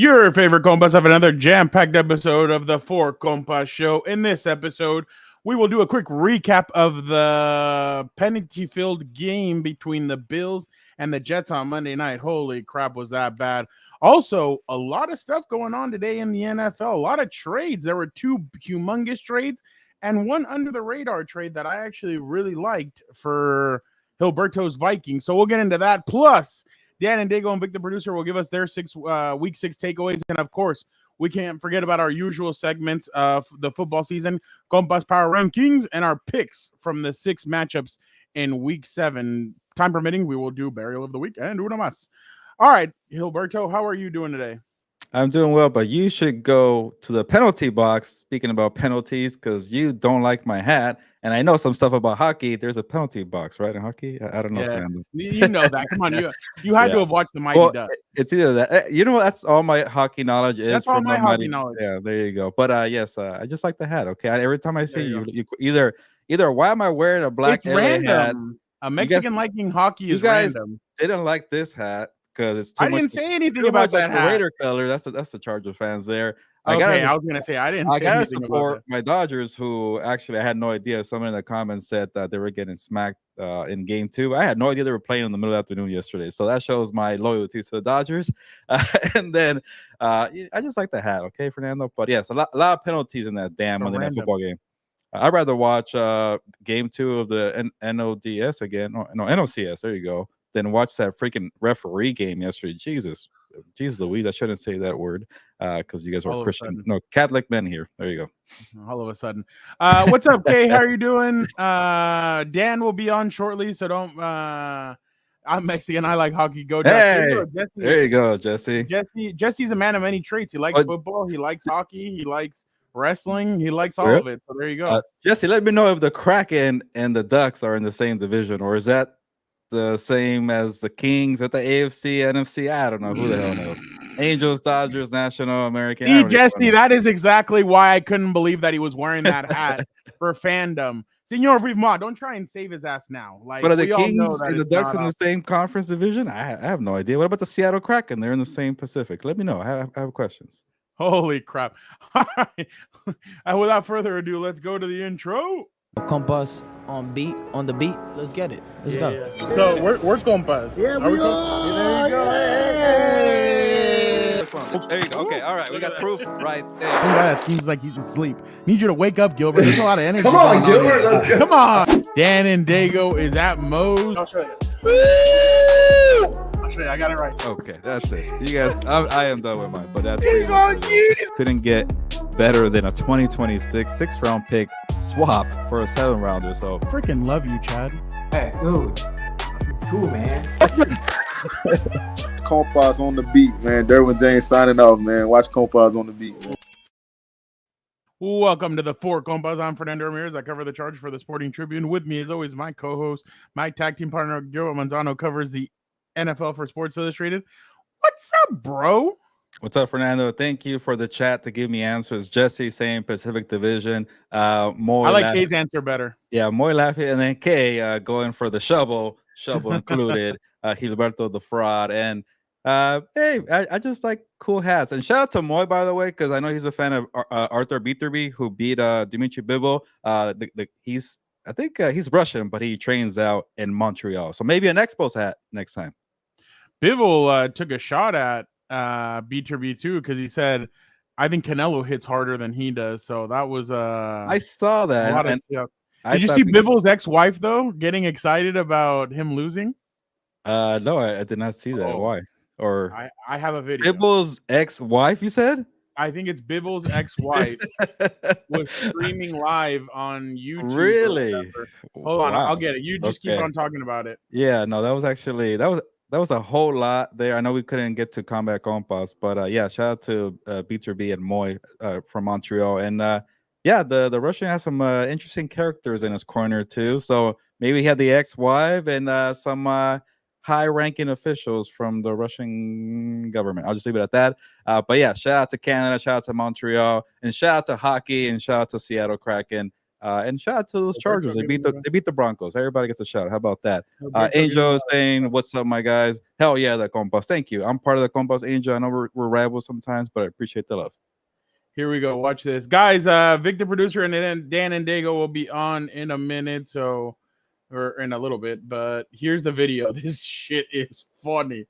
Your favorite compas have another jam-packed episode of the Four Compas show. In this episode, we will do a quick recap of the penalty-filled game between the Bills and the Jets on Monday night. Holy crap, was that bad. Also, a lot of stuff going on today in the NFL. A lot of trades. There were two humongous trades and one under-the-radar trade that I actually really liked for Hilberto's Vikings. So we'll get into that. Plus, Dan and Dago and Vic, the producer, will give us their week 6 takeaways. And, of course, we can't forget about our usual segments of the football season, Compas Power Rankings, and our picks from the 6 matchups in week 7. Time permitting, we will do Burial of the Week and Uno Mas. All right, Hilberto, how are you doing today? I'm doing well, but you should go to the penalty box, speaking about penalties, because you don't like my hat. And I know some stuff about hockey. There's a penalty box, right, in hockey? I don't know. Yeah, you know that. Come on, you had to have watched the Mighty Ducks. It's either that. You know, that's all my hockey knowledge is. That's all my hockey knowledge. Yeah, there you go. But yes, I just like the hat, okay? Every time I see you either why am I wearing a black LA hat? A Mexican liking hockey is random. Didn't like this hat. Because it's too I didn't say anything about that hat. Raider color. That's the Charger fans there. I was gonna say I gotta support my Dodgers, who actually I had no idea. Someone in the comments said that they were getting smacked in game 2. I had no idea they were playing in the middle of the afternoon yesterday. So that shows my loyalty to the Dodgers. And then I just like the hat, okay, Fernando. But yes, a lot of penalties in that damn Monday Night Football game. I'd rather watch game 2 of the NODS again. No, NOCS. There you go. Then watch that freaking referee game yesterday. Jesus Louise, I shouldn't say that word because you guys are Christian, Catholic men here. There you go. All of a sudden. What's up, Kay? How are you doing? Dan will be on shortly, so don't. I'm Mexican. I like hockey. Go, hey, there you go, Jesse. Jesse's a man of many traits. He likes football. He likes hockey. He likes wrestling. He likes all of it. So there you go. Jesse, let me know if the Kraken and the Ducks are in the same division, or is that the same as the Kings at the AFC, NFC? I don't know. Who the hell knows? Angels, Dodgers, National, American. See, Jesse, that is exactly why I couldn't believe that he was wearing that hat for fandom. Senor Vivma, don't try and save his ass now. But are the Kings and the Ducks in the same conference division? I have no idea. What about the Seattle Kraken? They're in the same Pacific. Let me know. I have questions. Holy crap. All right. And without further ado, let's go to the intro. Compas on the beat. Let's get it. Let's go. Yeah. So where's Compas? Yeah, there you go. There you go. Okay, all right. We got proof right there. Some guy that seems like he's asleep. Need you to wake up, Gilbert. There's a lot of energy. Come on, Gilbert. Let's go. Come on. Dan and Dago is at Moe's. I'll show you. I'll show you. I got it right. Okay, that's it. You guys, I am done with mine, but that's couldn't get better than a 2026 6th-round pick swap for a 7th-rounder. So freaking love you, Chad. Hey, dude. Cool, man. Compas on the beat, man. Derwin James signing off, man. Watch Compas on the beat, man. Welcome to the Four Compas. I'm Fernando Ramirez. I cover the Chargers for the Sporting Tribune. With me, as always, my co-host, my tag team partner, Guillermo Manzano, covers the NFL for Sports Illustrated. What's up, bro? What's up, Fernando? Thank you for the chat to give me answers. Jesse saying Pacific Division. Moy, I like Kay's answer better. Yeah, Moy laughing, and then Kay going for the shovel included. Gilberto the fraud, and hey, I just like cool hats. And shout out to Moy, by the way, because I know he's a fan of Arthur Beeterby, who beat Dimitri Bivol. I think he's Russian, but he trains out in Montreal. So maybe an Expos hat next time. Bivol took a shot at Beeterby too, because he said, I think Canelo hits harder than he does. So that was I saw that. Did you see Bivol's ex-wife though getting excited about him losing? No, I did not see that. Why? Or I have a video. Bivol's ex-wife, you said? I think it's Bivol's ex-wife was streaming live on YouTube. Really? Hold on, I'll get it. You just keep on talking about it. Yeah, no, that was actually that was a whole lot there. I know we couldn't get to Combat Compas, but yeah, shout out to Beeterby and Moy from Montreal. And yeah, the Russian has some interesting characters in his corner too. So maybe he had the ex-wife and some high-ranking officials from the Russian government. I'll just leave it at that. But yeah, shout out to Canada, shout out to Montreal, and shout out to hockey, and shout out to Seattle Kraken. And shout out to those Chargers. They beat the Broncos. Everybody gets a shout. How about that? Roberto, Angel is saying, "What's up, my guys? Hell yeah, the Compas. Thank you. I'm part of the Compas, Angel. I know we're rivals sometimes, but I appreciate the love." Here we go. Watch this, guys. Victor producer and then Dan and Dago will be on in a minute, or in a little bit. But here's the video. This shit is funny.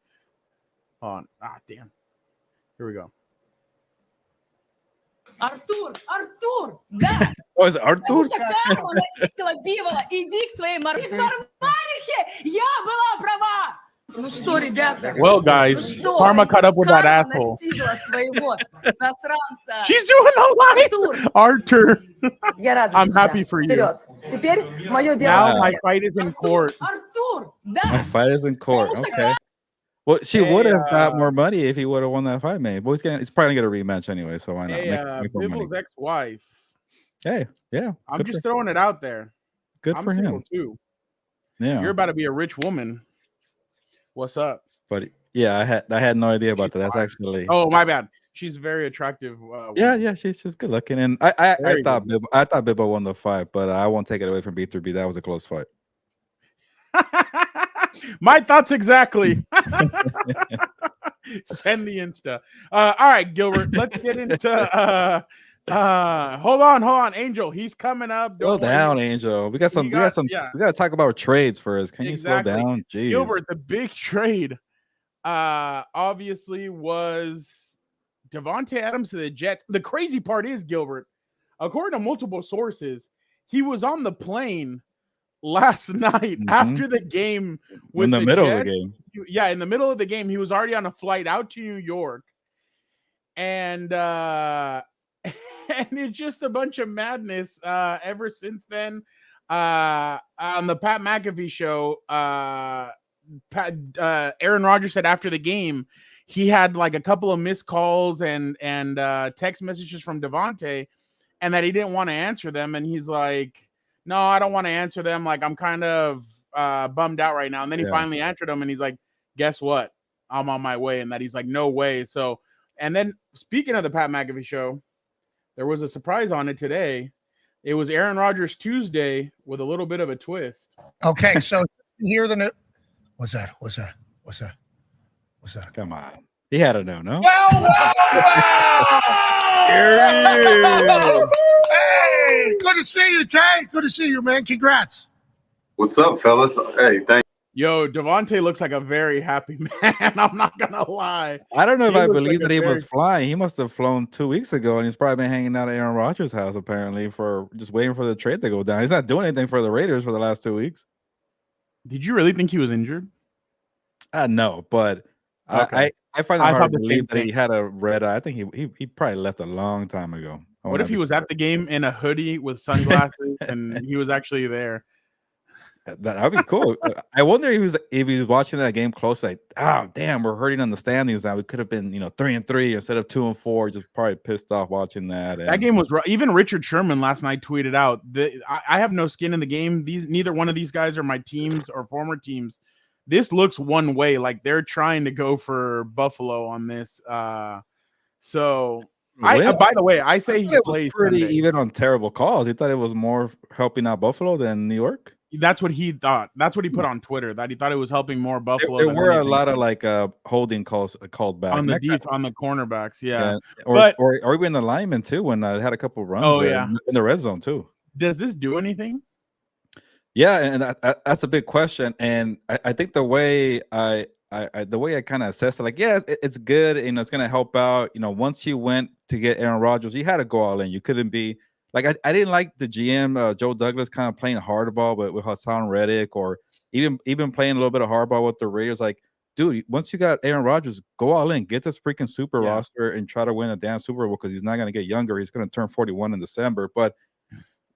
On damn. Here we go. Артур, да. Oh, is it Arthur? Потому что карма настигла Бивола. Иди к своей Нормалихе. Я была права. Ну что, ребята? Well, guys, karma caught up with that asshole. Настигла своего засранца. She's doing a live. Arthur. Я рада. I'm happy for you. Вперед. Теперь мое дело. Now my fight is in court. Артур, да. My fight is in court. Okay. Well, she would have got more money if he would have won that fight, man. But he's probably gonna get a rematch anyway, so why not? Hey, make more money. Bibble's ex-wife. Hey, yeah. I'm just throwing it out there. Good I'm for single him. too. Yeah. You're about to be a rich woman. What's up? But yeah, I had no idea about that. That's actually. Oh, my bad. She's very attractive. Yeah, she's good looking, and I thought Bibbo won the fight, but I won't take it away from B3B. That was a close fight. My thoughts exactly. Send the Insta. All right, Gilbert. Let's get into. Hold on, Angel. He's coming up. Slow down, Angel. We got some. We got to talk about trades first. Can you slow down, Jeez. Gilbert? The big trade, obviously was Davante Adams to the Jets. The crazy part is, Gilbert, according to multiple sources, he was on the plane last night after the game. In the middle of the game. Yeah, in the middle of the game, he was already on a flight out to New York, and and it's just a bunch of madness ever since then. On the Pat McAfee show, Aaron Rodgers said after the game he had like a couple of missed calls and text messages from Davante, and that he didn't want to answer them. And he's like, "No, I don't want to answer them. Like, I'm kind of bummed out right now." And then he finally answered them, and he's like, "Guess what? I'm on my way." And that he's like, "No way." So, and then speaking of the Pat McAfee show, there was a surprise on it today. It was Aaron Rodgers Tuesday with a little bit of a twist. Okay, so hear the new. What's that? Come on. He had to know, no? Hey, good to see you, Tay. Good to see you, man. Congrats. What's up, fellas? Hey, thank Yo, Davante looks like a very happy man. I'm not gonna lie. I don't know if I believe that he was flying. He must have flown 2 weeks ago, and he's probably been hanging out at Aaron Rodgers' house apparently for just waiting for the trade to go down. He's not doing anything for the Raiders for the last 2 weeks. Did you really think he was injured? No, but okay. I find it hard to believe that he had a red eye. I think he probably left a long time ago. What if he was at the game in a hoodie with sunglasses and he was actually there? That'd be cool. I wonder if he was watching that game close, like, oh damn, we're hurting on the standings now. We could have been, 3-3 instead of 2-4. Just probably pissed off watching that. That game was even Richard Sherman last night tweeted out that I have no skin in the game. Neither one of these guys are my teams or former teams. This looks one way, like they're trying to go for Buffalo on this. So by the way, I say he plays pretty Sunday. Even on terrible calls. You thought it was more helping out Buffalo than New York? That's what he thought. That's what he put on Twitter, that he thought it was helping more Buffalo. There were a lot of holding calls called back on the on the cornerbacks, yeah. Or even the linemen too, when I had a couple of runs in the red zone too. Does this do anything? Yeah, and that's a big question. And I think the way I kind of assess it, like, yeah, it's good. It's going to help out. Once you went to get Aaron Rodgers, you had to go all in. You couldn't be like, I didn't like the GM Joe Douglas kind of playing hardball, but with Hassan Reddick, or even playing a little bit of hardball with the Raiders. Like, dude, once you got Aaron Rodgers, go all in, get this freaking super roster and try to win a damn Super Bowl, because he's not going to get younger. He's going to turn 41 in December. But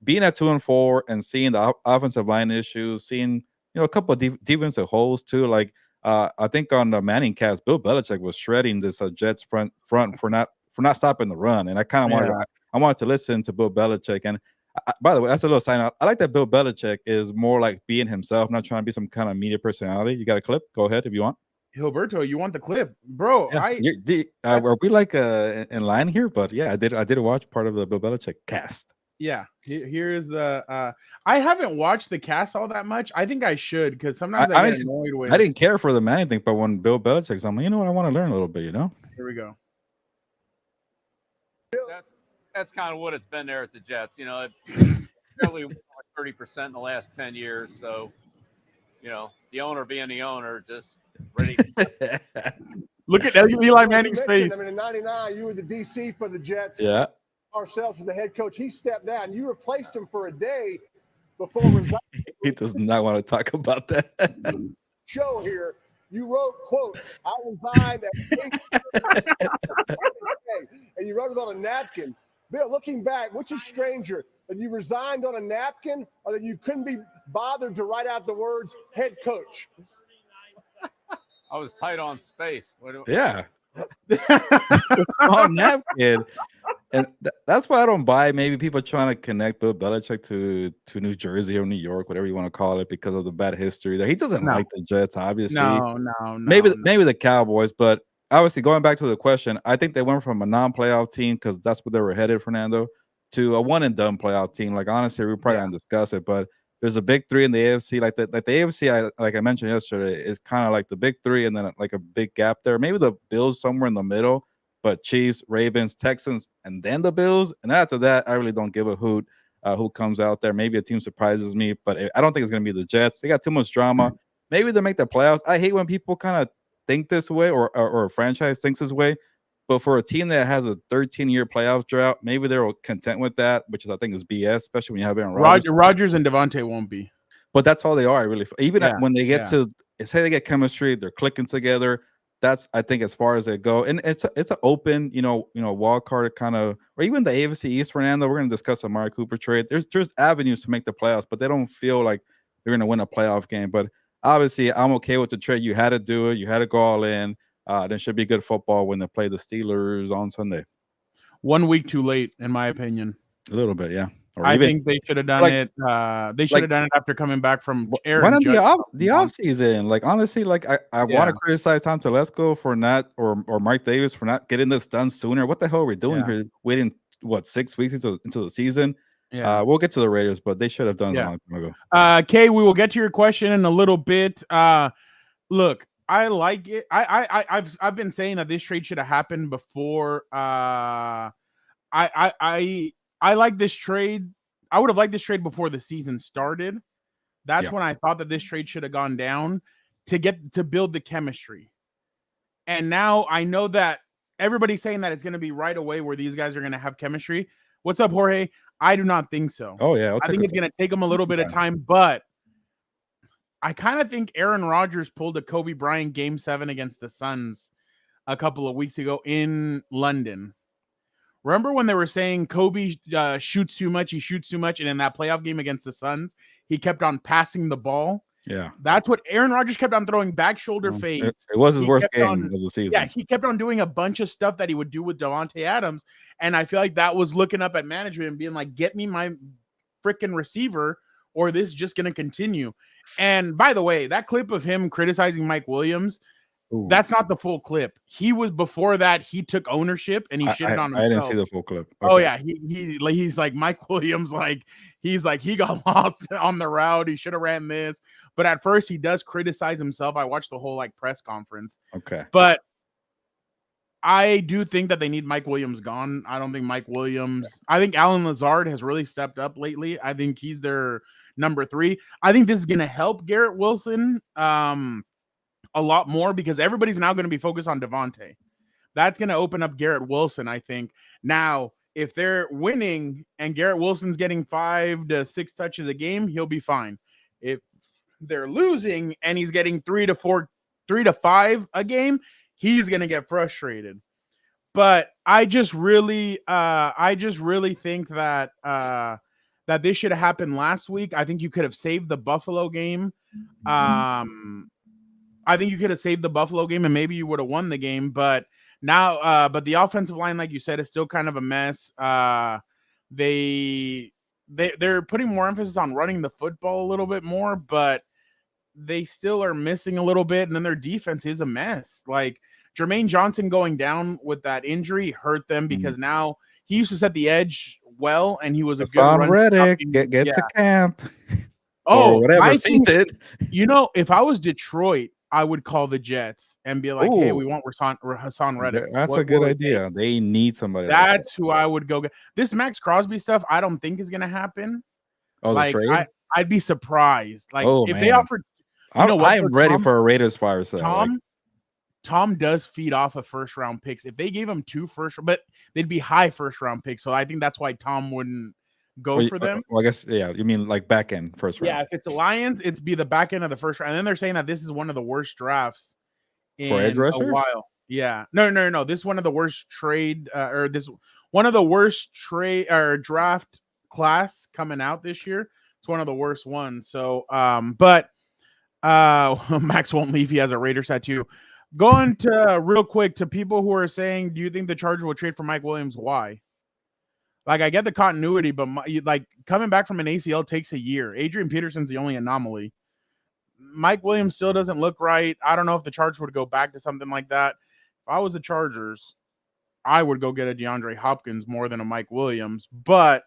being at 2-4 and seeing the offensive line issues, seeing a couple of defensive holes too. Like I think on the Manning cast, Bill Belichick was shredding this Jets front for not stopping the run, and I kind of wanted to listen to Bill Belichick. And by the way, that's a little sign out. I like that Bill Belichick is more like being himself, not trying to be some kind of media personality. You got a clip? Go ahead if you want. Gilberto, you want the clip, bro? Yeah. Are we like in line here? But yeah, I did watch part of the Bill Belichick cast. Yeah, here's the. I haven't watched the cast all that much. I think I should because sometimes I get annoyed with. I didn't care for the Manning thing, but when Bill Belichick's, I'm like, you know what? I want to learn a little bit. You know. Here we go. That's kind of what it's been there at the Jets. You know, probably 30% in the last 10 years. So, you know, the owner being the owner, just ready. Look at Eli Manning's face. I mean, in '99, you were the DC for the Jets. Yeah. Ourselves as the head coach, he stepped down. You replaced him for a day before resigning. He does not want to talk about that. Show here, you wrote, "quote I resigned," and you wrote it on a napkin. Bill, looking back, which is stranger, that you resigned on a napkin, or that you couldn't be bothered to write out the words "head coach"? I was tight on space. Yeah. A small napkin. And that's why I don't buy maybe people trying to connect Bill Belichick to New Jersey or New York, whatever you want to call it, because of the bad history there. He doesn't like the Jets, obviously. No. Maybe the Cowboys, but obviously going back to the question, I think they went from a non-playoff team because that's where they were headed, Fernando, to a one-and-done playoff team. Like, honestly, we're probably going to discuss it, but there's a big three in the AFC. Like the AFC, like I mentioned yesterday, is kind of like the big three and then like a big gap there. Maybe the Bills somewhere in the middle, but Chiefs, Ravens, Texans, and then the Bills. And after that, I really don't give a hoot who comes out there. Maybe a team surprises me, but I don't think it's going to be the Jets. They got too much drama. Maybe they make the playoffs. I hate when people kind of think this way or a franchise thinks this way. But for a team that has a 13-year playoff drought, maybe they're content with that, which I think is BS, especially when you have Aaron Rodgers. Rodgers and Davante won't be. But that's all they are, really. Even when they get to, say they get chemistry, they're clicking together. That's, I think, as far as they go. And it's an open, wild card kind of, or even the AFC East, Fernando. We're going to discuss the Amari Cooper trade. There's avenues to make the playoffs, but they don't feel like they're going to win a playoff game. But obviously, I'm okay with the trade. You had to do it. You had to go all in. There should be good football when they play the Steelers on Sunday. 1 week too late, in my opinion. A little bit, yeah. I think they should have done it. They should have done it after coming back from Aaron Judge. The offseason. Like, honestly, like I want to criticize Tom Telesco for not, or Mark Davis for not getting this done sooner. What the hell are we doing here? Waiting 6 weeks into the season? Yeah. We'll get to the Raiders, but they should have done it a long time ago. Kay, we will get to your question in a little bit. Look, I like it. I've been saying that this trade should have happened before. I like this trade. I would have liked this trade before the season started. That's when I thought that this trade should have gone down to build the chemistry. And now I know that everybody's saying that it's going to be right away where these guys are going to have chemistry. What's up, Jorge? I do not think so. Oh, yeah. I think it's going to take them a little bit of time, but I kind of think Aaron Rodgers pulled a Kobe Bryant Game 7 against the Suns a couple of weeks ago in London. Remember when they were saying Kobe shoots too much, he shoots too much, and in that playoff game against the Suns, he kept on passing the ball? Yeah. That's what Aaron Rodgers kept on throwing back shoulder fades. It was his worst game of the season. Yeah, he kept on doing a bunch of stuff that he would do with Davante Adams, and I feel like that was looking up at management and being like, get me my freaking receiver, or this is just going to continue. And by the way, that clip of him criticizing Mike Williams, that's not the full clip. He was before that. He took ownership and he shitted on himself. I didn't see the full clip. Okay. Oh yeah, he's like Mike Williams. He's like he got lost on the route. He should have ran this. But at first, he does criticize himself. I watched the whole press conference. Okay. But I do think that they need Mike Williams gone. I don't think Mike Williams. Okay. I think Alan Lazard has really stepped up lately. I think he's their number 3. I think this is going to help Garrett Wilson a lot more because everybody's now going to be focused on Davante. That's going to open up Garrett Wilson, I think. Now, if they're winning and Garrett Wilson's getting 5 to 6 touches a game, he'll be fine. If they're losing and he's getting 3 to 5 a game, he's going to get frustrated. But I just really think that that this should have happened last week. I think you could have saved the Buffalo game. I think you could have saved the Buffalo game and maybe you would have won the game. But now, but the offensive line, like you said, is still kind of a mess. They're putting more emphasis on running the football a little bit more, but they still are missing a little bit. And then their defense is a mess. Like Jermaine Johnson going down with that injury hurt them because now he used to set the edge well, and he was a good Hassan run Reddick, stopping- get yeah. to camp. Oh, or whatever. I Sees think, it. you know, if I was Detroit, I would call the Jets and be like, "Hey, Ooh. we want Hassan Reddick." That's What a good will it take? idea. They need somebody. That's who I would go get. This Max Crosby stuff, I don't think is gonna happen. Oh, Like, the trade. I'd be surprised. Like, Oh, if man. they offered, you know what, I'm though, ready for a Raiders fire sale. Tom does feed off of first round picks. If they gave him 2 first, but they'd be high first round picks. So I think that's why Tom wouldn't go for them. Well, I guess, yeah. You mean like back end first round? Yeah, if it's the Lions, it'd be the back end of the first round. And then they're saying that this is one of the worst drafts in For edge a rushers? while. Yeah. No. This is one of the worst trade or this one of the worst trade or draft class coming out this year. It's one of the worst ones. So but Max won't leave. He has a Raiders tattoo. Going to real quick to people who are saying, do you think the Chargers will trade for Mike Williams? Why? Like, I get the continuity, but like coming back from an ACL takes a year. Adrian Peterson's the only anomaly. Mike Williams still doesn't look right. I don't know if the Chargers would go back to something like that. If I was the Chargers, I would go get a DeAndre Hopkins more than a Mike Williams. But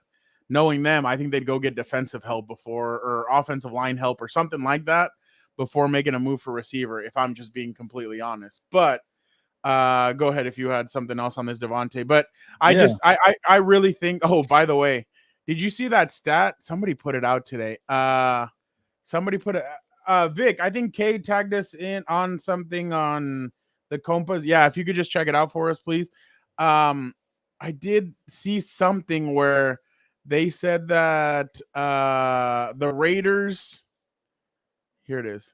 knowing them, I think they'd go get defensive help before or offensive line help or something like that before making a move for receiver, if I'm just being completely honest. But go ahead if you had something else on this, Davante. But I really think, oh, by the way, did you see that stat? Somebody put it out today. Somebody put it, Vic, I think Kay tagged us in on something on the Compas. Yeah, if you could just check it out for us, please. I did see something where they said that the Raiders, here it is.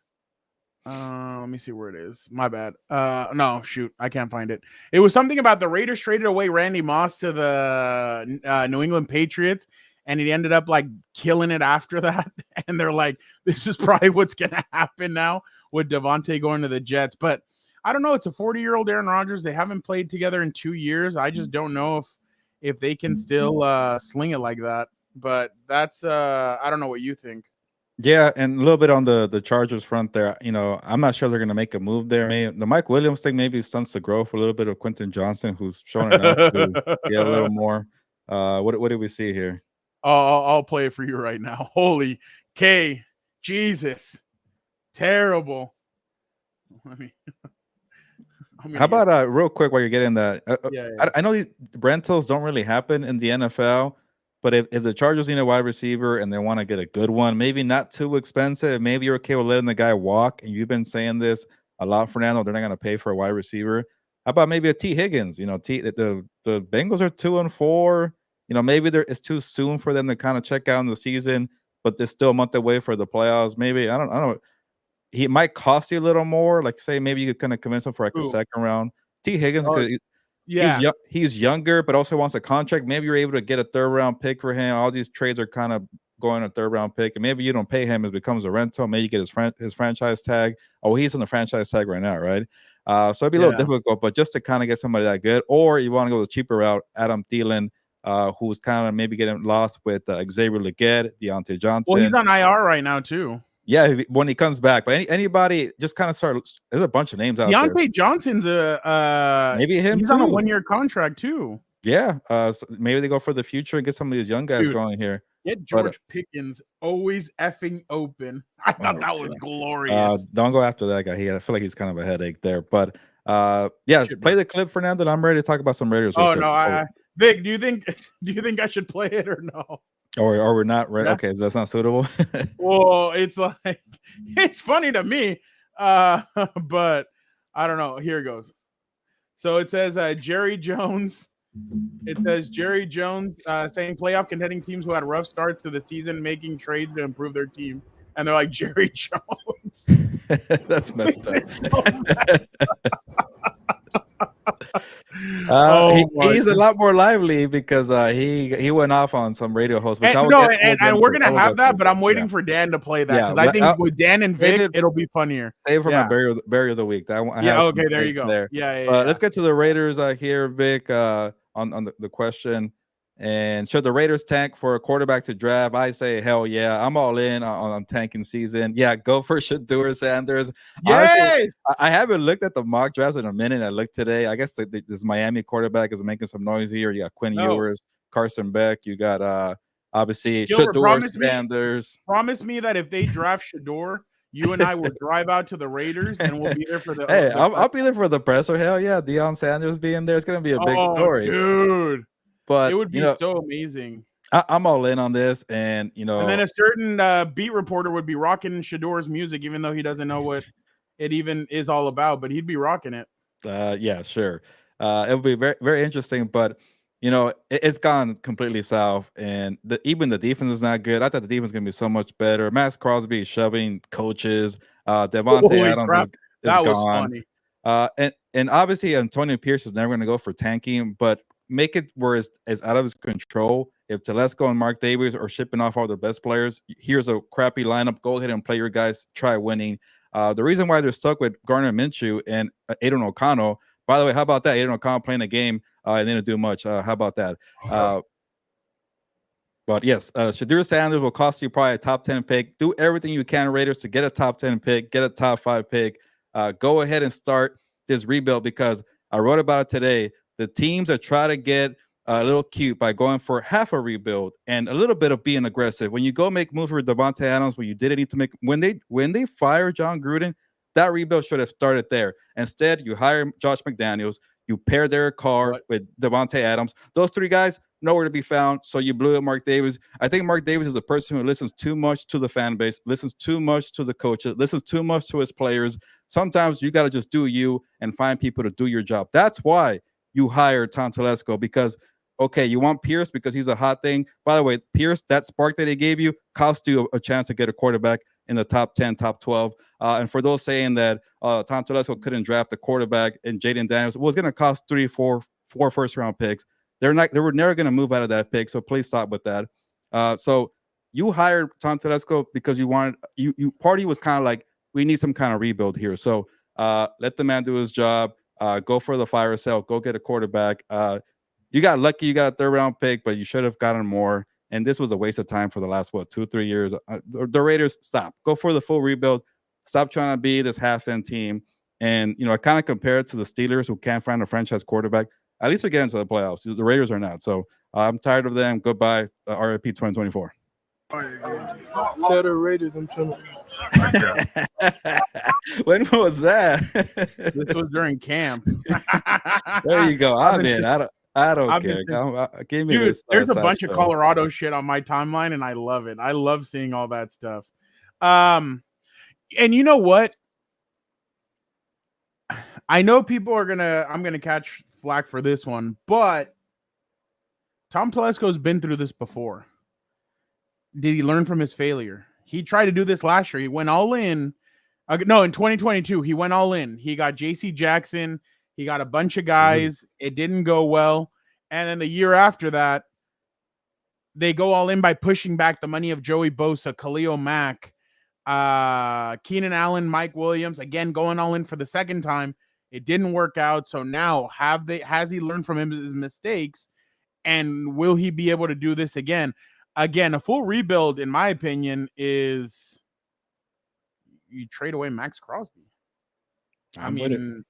Let me see where it is. My bad. No, shoot, I can't find it. It was something about the Raiders traded away Randy Moss to the New England Patriots, and he ended up like killing it after that. And they're like, this is probably what's gonna happen now with Davante going to the Jets. But I don't know. It's a 40-year-old Aaron Rodgers. They haven't played together in 2 years. I just don't know if they can still sling it like that. But that's I don't know what you think. Yeah, and a little bit on the Chargers front there. You know, I'm not sure they're going to make a move there. The Mike Williams thing maybe stunts the growth a little bit of Quentin Johnson, who's showing enough to get a little more. What did we see here? I'll play it for you right now. Holy K, Jesus, terrible. How about real quick while you're getting that? Yeah. I know these rentals don't really happen in the NFL. But if the Chargers need a wide receiver and they want to get a good one, maybe not too expensive, maybe you're okay with letting the guy walk. And you've been saying this a lot, Fernando. They're not going to pay for a wide receiver. How about maybe a T. Higgins? You know, the Bengals are 2-4. You know, maybe it's too soon for them to kind of check out in the season, but they're still a month away for the playoffs. Maybe I don't know. He might cost you a little more. Like say maybe you could kind of convince him for like a second round. T. Higgins because yeah, he's younger, but also wants a contract. Maybe you're able to get a 3rd round pick for him. All these trades are kind of going a 3rd round pick, and maybe you don't pay him; it becomes a rental. Maybe you get his franchise tag. Oh, he's on the franchise tag right now, right? So it'd be a little difficult, but just to kind of get somebody that good, or you want to go the cheaper route, Adam Thielen, who's kind of maybe getting lost with Xavier Legette, Deontay Johnson. Well, he's on IR right now too. Yeah, when he comes back, but anybody just kind of start. There's a bunch of names out there. Deontay Johnson's maybe him. He's too. on a 1-year contract too. Yeah, so maybe they go for the future and get some of these young guys going here. Get George Pickens always effing open. I thought that was glorious. Don't go after that guy. I feel like he's kind of a headache there. But yeah, play the clip, Fernando, and I'm ready to talk about some Raiders. Oh no, Vic, do you think I should play it or no? Or we're not ready. Okay, that's not suitable. Well, it's like it's funny to me, but I don't know. Here it goes. So it says Jerry Jones. It says Jerry Jones saying playoff contending teams who had rough starts to the season making trades to improve their team, and they're like Jerry Jones. That's messed up. He's a lot more lively because he went off on some radio host. And we're gonna have that, but I'm waiting for Dan to play that because I think with Dan and Vic, it'll be funnier. Save for my bury of the week. Okay, there you go. Let's get to the Raiders here, Vic. On the question, And should the Raiders tank for a quarterback to draft? I say hell yeah. I'm all in on tanking season. Yeah, go for Shedeur Sanders. Yes. Honestly, I haven't looked at the mock drafts in a minute. I looked today. I guess this Miami quarterback is making some noise here. You got Quinn Ewers, Carson Beck. You got obviously Gilbert, Shedeur Sanders. Promise me that if they draft Shedeur, you and I will drive out to the Raiders and we'll be there for the. Hey, I'll be there for the presser. Hell yeah, Deion Sanders being there. It's gonna be a big story, dude. But it would be so amazing. I'm all in on this, and and then a certain beat reporter would be rocking Shedeur's music, even though he doesn't know what it even is all about, but he'd be rocking it. Yeah, sure. It would be very, very interesting, but it's gone completely south, and even the defense is not good. I thought the defense was gonna be so much better. Max Crosby is shoving coaches. Davante Adams is that was gone. Funny. And obviously Antonio Pierce is never going to go for tanking, but make it where it's out of his control. If Telesco and Mark Davis are shipping off all their best players, here's a crappy lineup. Go ahead and play your guys. Try winning. The reason why they're stuck with Gardner Minshew and Aiden O'Connell. By the way, how about that? Aiden O'Connell playing a game and didn't do much. How about that? But yes, Shedeur Sanders will cost you probably a top 10 pick. Do everything you can, Raiders, to get a top 10 pick, get a top 5 pick. Go ahead and start this rebuild, because I wrote about it today. The teams that try to get a little cute by going for half a rebuild and a little bit of being aggressive. When you go make moves for Davante Adams, when you didn't need to make, when they fire John Gruden, that rebuild should have started there. Instead, you hire Josh McDaniels, you pair Derek Carr with Davante Adams. Those three guys, nowhere to be found. So you blew up Mark Davis. I think Mark Davis is a person who listens too much to the fan base, listens too much to the coaches, listens too much to his players. Sometimes you got to just do you and find people to do your job. That's why you hired Tom Telesco, because, okay, you want Pierce because he's a hot thing. By the way, Pierce, that spark that he gave you cost you a chance to get a quarterback in the top 10, top 12. And for those saying that Tom Telesco couldn't draft a quarterback and Jaden Daniels, was going to cost 4 first-round picks. They were never going to move out of that pick, so please stop with that. So you hired Tom Telesco because you wanted party was kind of like, we need some kind of rebuild here. So let the man do his job. Go for the fire sale. Go get a quarterback. You got lucky. You got a 3rd-round pick, but you should have gotten more. And this was a waste of time for the last 2-3 years. The Raiders, stop. Go for the full rebuild. Stop trying to be this half-end team. And I kind of compare it to the Steelers, who can't find a franchise quarterback. At least we get into the playoffs. The Raiders are not. So I'm tired of them. Goodbye. RIP 2024. Tell the Raiders I'm trying to. When was that? This was during camp. There you go. I'm in. I don't care. Give me Dude, this. There's a bunch of Colorado shit on my timeline, and I love it. I love seeing all that stuff. And you know what? I know people are I'm gonna catch flack for this one, but Tom Telesco's been through this before. Did he learn from his failure? He tried to do this last year. He went all in. No, in 2022, he went all in. He got J.C. Jackson. He got a bunch of guys. It didn't go well. And then the year after that, they go all in by pushing back the money of Joey Bosa, Khalil Mack, Keenan Allen, Mike Williams, again, going all in for the second time. It didn't work out. So now has he learned from his mistakes? And will he be able to do this again? Again, a full rebuild, in my opinion, is you trade away Max Crosby. I mean,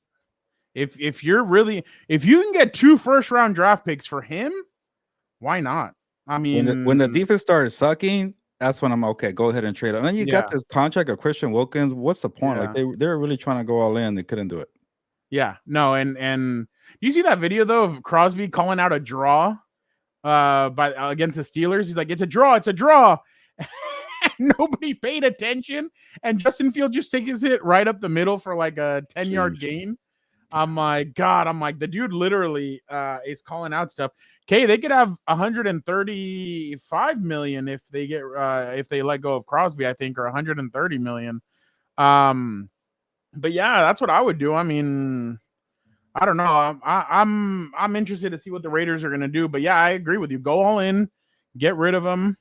if you can get 2 first-round draft picks for him, why not? I mean, when the defense started sucking, that's when I'm okay. Go ahead and trade him. And then you got this contract of Christian Wilkins. What's the point? Like they were really trying to go all in. They couldn't do it. Yeah, no, and you see that video though of Crosby calling out a draw against the Steelers. He's like, it's a draw. Nobody paid attention, and Justin Fields just takes it right up the middle for like a 10-yard gain. I'm like, the dude literally is calling out stuff. Okay, they could have 135 million if they get if they let go of Crosby, I think, or 130 million. But yeah, that's what I would do. I mean, I don't know. I'm interested to see what the Raiders are gonna do. But yeah, I agree with you. Go all in, get rid of him.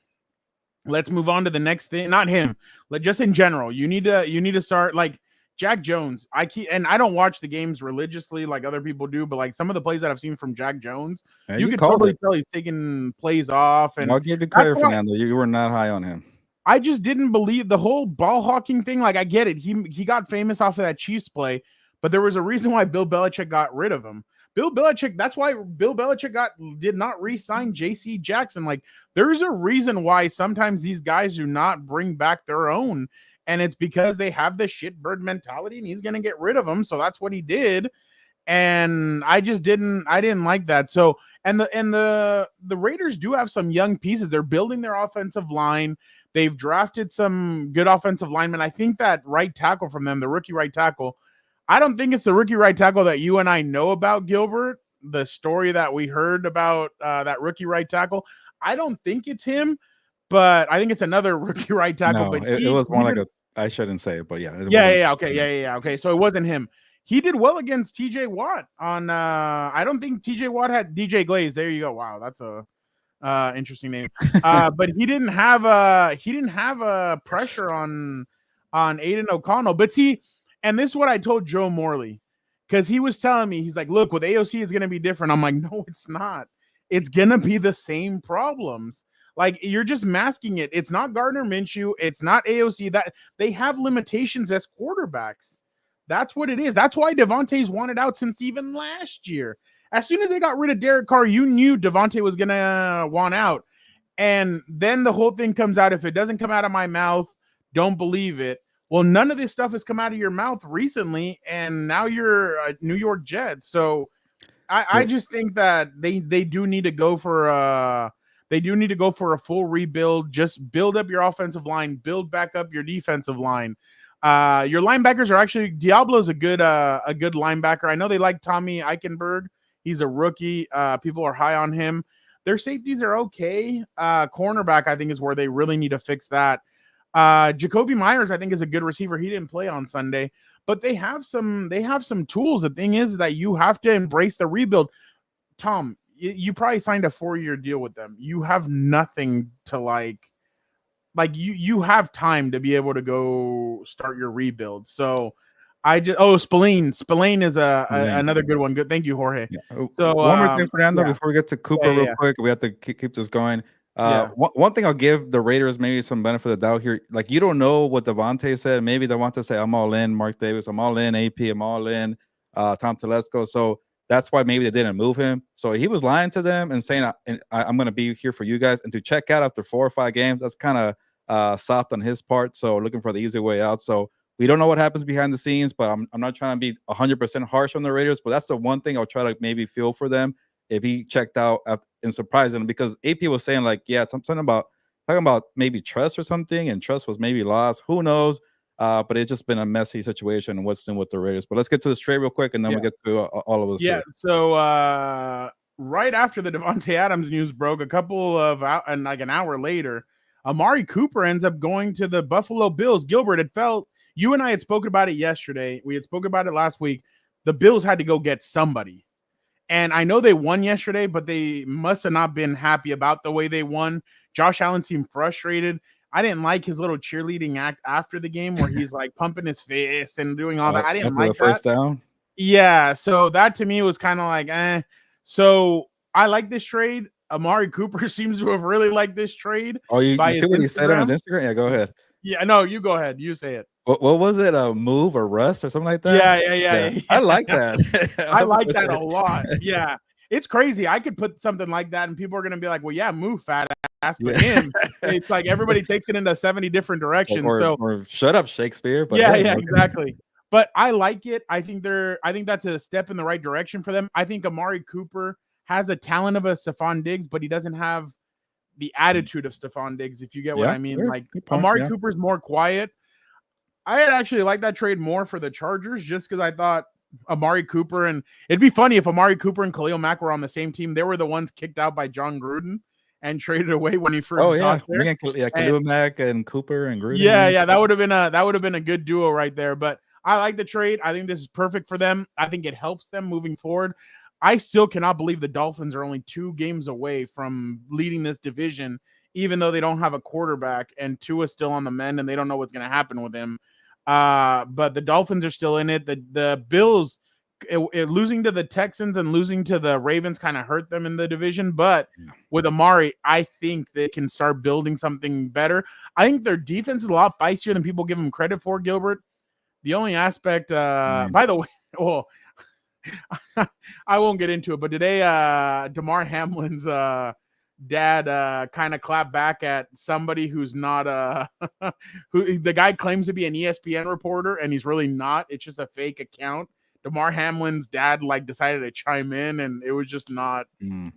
Let's move on to the next thing. Not him, but just in general. You need to start, like, Jack Jones. I don't watch the games religiously like other people do, but like some of the plays that I've seen from Jack Jones, Yeah, you you could called totally it. tell he's taking plays off. And I'll give you that's credit, why Fernando. You were not high on him. I just didn't believe the whole ball hawking thing. Like I get it. He got famous off of that Chiefs play, but there was a reason why Bill Belichick got rid of him. That's why Bill Belichick did not re-sign JC Jackson. Like there's a reason why sometimes these guys do not bring back their own. And it's because they have this shitbird mentality and he's going to get rid of them. So that's what he did. And I didn't like that. So, and the Raiders do have some young pieces. They're building their offensive line. They've drafted some good offensive linemen. I think that right tackle from them, the rookie right tackle, I don't think it's the rookie right tackle that you and I know about, Gilbert. The story that we heard about that rookie right tackle, I don't think it's him, but I think it's another rookie right tackle. No, But it was more like I shouldn't say it, but yeah. Okay. So it wasn't him. He did well against TJ Watt on I don't think TJ Watt had DJ Glaze. There you go. Wow, that's a interesting name. But he didn't have a pressure on Aiden O'Connell. But see, and this is what I told Joe Morley, because he was telling me, he's like, look, with AOC it's gonna be different. I'm like, no, it's not. It's gonna be the same problems. Like you're just masking it. It's not Gardner Minshew. It's not AOC. That they have limitations as quarterbacks. That's what it is. That's why Davante's wanted out since even last year. As soon as they got rid of Derek Carr, you knew Davante was gonna want out. And then the whole thing comes out. If it doesn't come out of my mouth, don't believe it. Well, none of this stuff has come out of your mouth recently, and now you're a New York Jets. So I just think that they do need to go for a full rebuild. Just build up your offensive line, build back up your defensive line. Your linebackers are actually Diablo's a good linebacker. I know they like Tommy Eichenberg. He's a rookie. People are high on him. Their safeties are okay. Cornerback, I think, is where they really need to fix that. Jacoby Myers, I think, is a good receiver. He didn't play on Sunday, but they have some tools. The thing is that you have to embrace the rebuild. Tom, you probably signed a 4-year deal with them. You have nothing to like you have time to be able to go start your rebuild. So Spillane is another good one. Good. Thank you, Jorge. Yeah. So one more thing, Fernando, before we get to Cooper real quick, we have to keep this going. One thing I'll give the Raiders maybe some benefit of the doubt here. Like you don't know what Davante said. Maybe Davante said, I'm all in, Mark Davis, I'm all in, AP, I'm all in, Tom Telesco. So that's why maybe they didn't move him. So he was lying to them and saying, I'm going to be here for you guys. And to check out after 4 or 5 games, that's kind of soft on his part. So looking for the easy way out. So we don't know what happens behind the scenes, but I'm not trying to be 100% harsh on the Raiders. But that's the one thing I'll try to maybe feel for them if he checked out and surprised them, because AP was saying like, yeah, something about talking about maybe trust or something, and trust was maybe lost. Who knows? But it's just been a messy situation and what's in with the Raiders. But let's get to this trade real quick, and then we'll get to all of us. Yeah. Here. So right after the Davante Adams news broke, an hour later, Amari Cooper ends up going to the Buffalo Bills. Gilbert, it felt you and I had spoken about it yesterday. We had spoken about it last week. The Bills had to go get somebody. And I know they won yesterday, but they must have not been happy about the way they won. Josh Allen seemed frustrated. I didn't like his little cheerleading act after the game where he's like pumping his fist and doing all that. I didn't like the first down. Yeah, so that to me was kind of like, eh. So I like this trade. Amari Cooper seems to have really liked this trade. Oh, you see what he said on his Instagram? Yeah, go ahead. Yeah, no, you go ahead. You say it. What was it? A move or rust or something like that? Yeah. I like that. I like that a lot. Yeah. It's crazy. I could put something like that and people are going to be like, well, yeah, move fat ass. But him, it's like everybody takes it into 70 different directions. Or shut up, Shakespeare. But exactly. But I like it. I think that's a step in the right direction for them. I think Amari Cooper has the talent of a Stephon Diggs, but he doesn't have the attitude of Stephon Diggs, if you get what I mean. Sure. Like Amari Cooper's more quiet. I had actually liked that trade more for the Chargers just because I thought Amari Cooper, and it'd be funny if Amari Cooper and Khalil Mack were on the same team. They were the ones kicked out by John Gruden and traded away when he first got there. Khalil Mack and Cooper and Gruden. Yeah, that would have been a good duo right there. But I like the trade. I think this is perfect for them. I think it helps them moving forward. I still cannot believe the Dolphins are only 2 games away from leading this division, even though they don't have a quarterback and Tua's still on the mend and they don't know what's going to happen with him. But the Dolphins are still in it. The Bills losing to the Texans and losing to the Ravens kind of hurt them in the division. But with Amari, I think they can start building something better. I think their defense is a lot feistier than people give them credit for, Gilbert. The only aspect, by the way, well, I won't get into it, but today, Damar Hamlin's dad kind of clapped back at somebody who's not who the guy claims to be an ESPN reporter, and he's really not. It's just a fake account. Damar Hamlin's dad decided to chime in, and it was just not.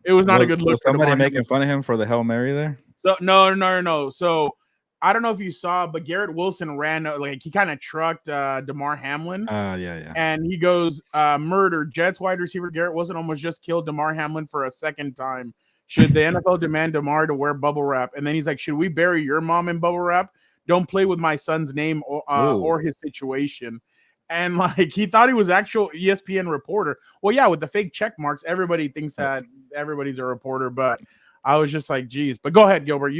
It was not a good look. Was somebody making fun of him for the Hail Mary there? So no. So I don't know if you saw, but Garrett Wilson ran he kind of trucked Damar Hamlin. Yeah. And he goes, murder. Jets wide receiver Garrett Wilson almost just killed Damar Hamlin for a second time. Should the NFL demand Damar to wear bubble wrap? And then he's like, should we bury your mom in bubble wrap? Don't play with my son's name or his situation. And he thought he was actual ESPN reporter. Well, yeah, with the fake check marks, everybody thinks that everybody's a reporter, but I was just like, geez. But go ahead, Gilbert.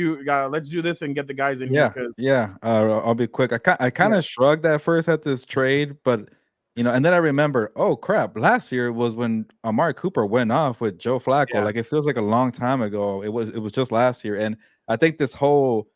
Let's do this and get the guys in here. Yeah. I'll be quick. I kind of shrugged at first at this trade, but and then I remember, oh crap, last year was when Amari Cooper went off with Joe Flacco. Yeah. It feels like a long time ago. It was just last year, and I think this whole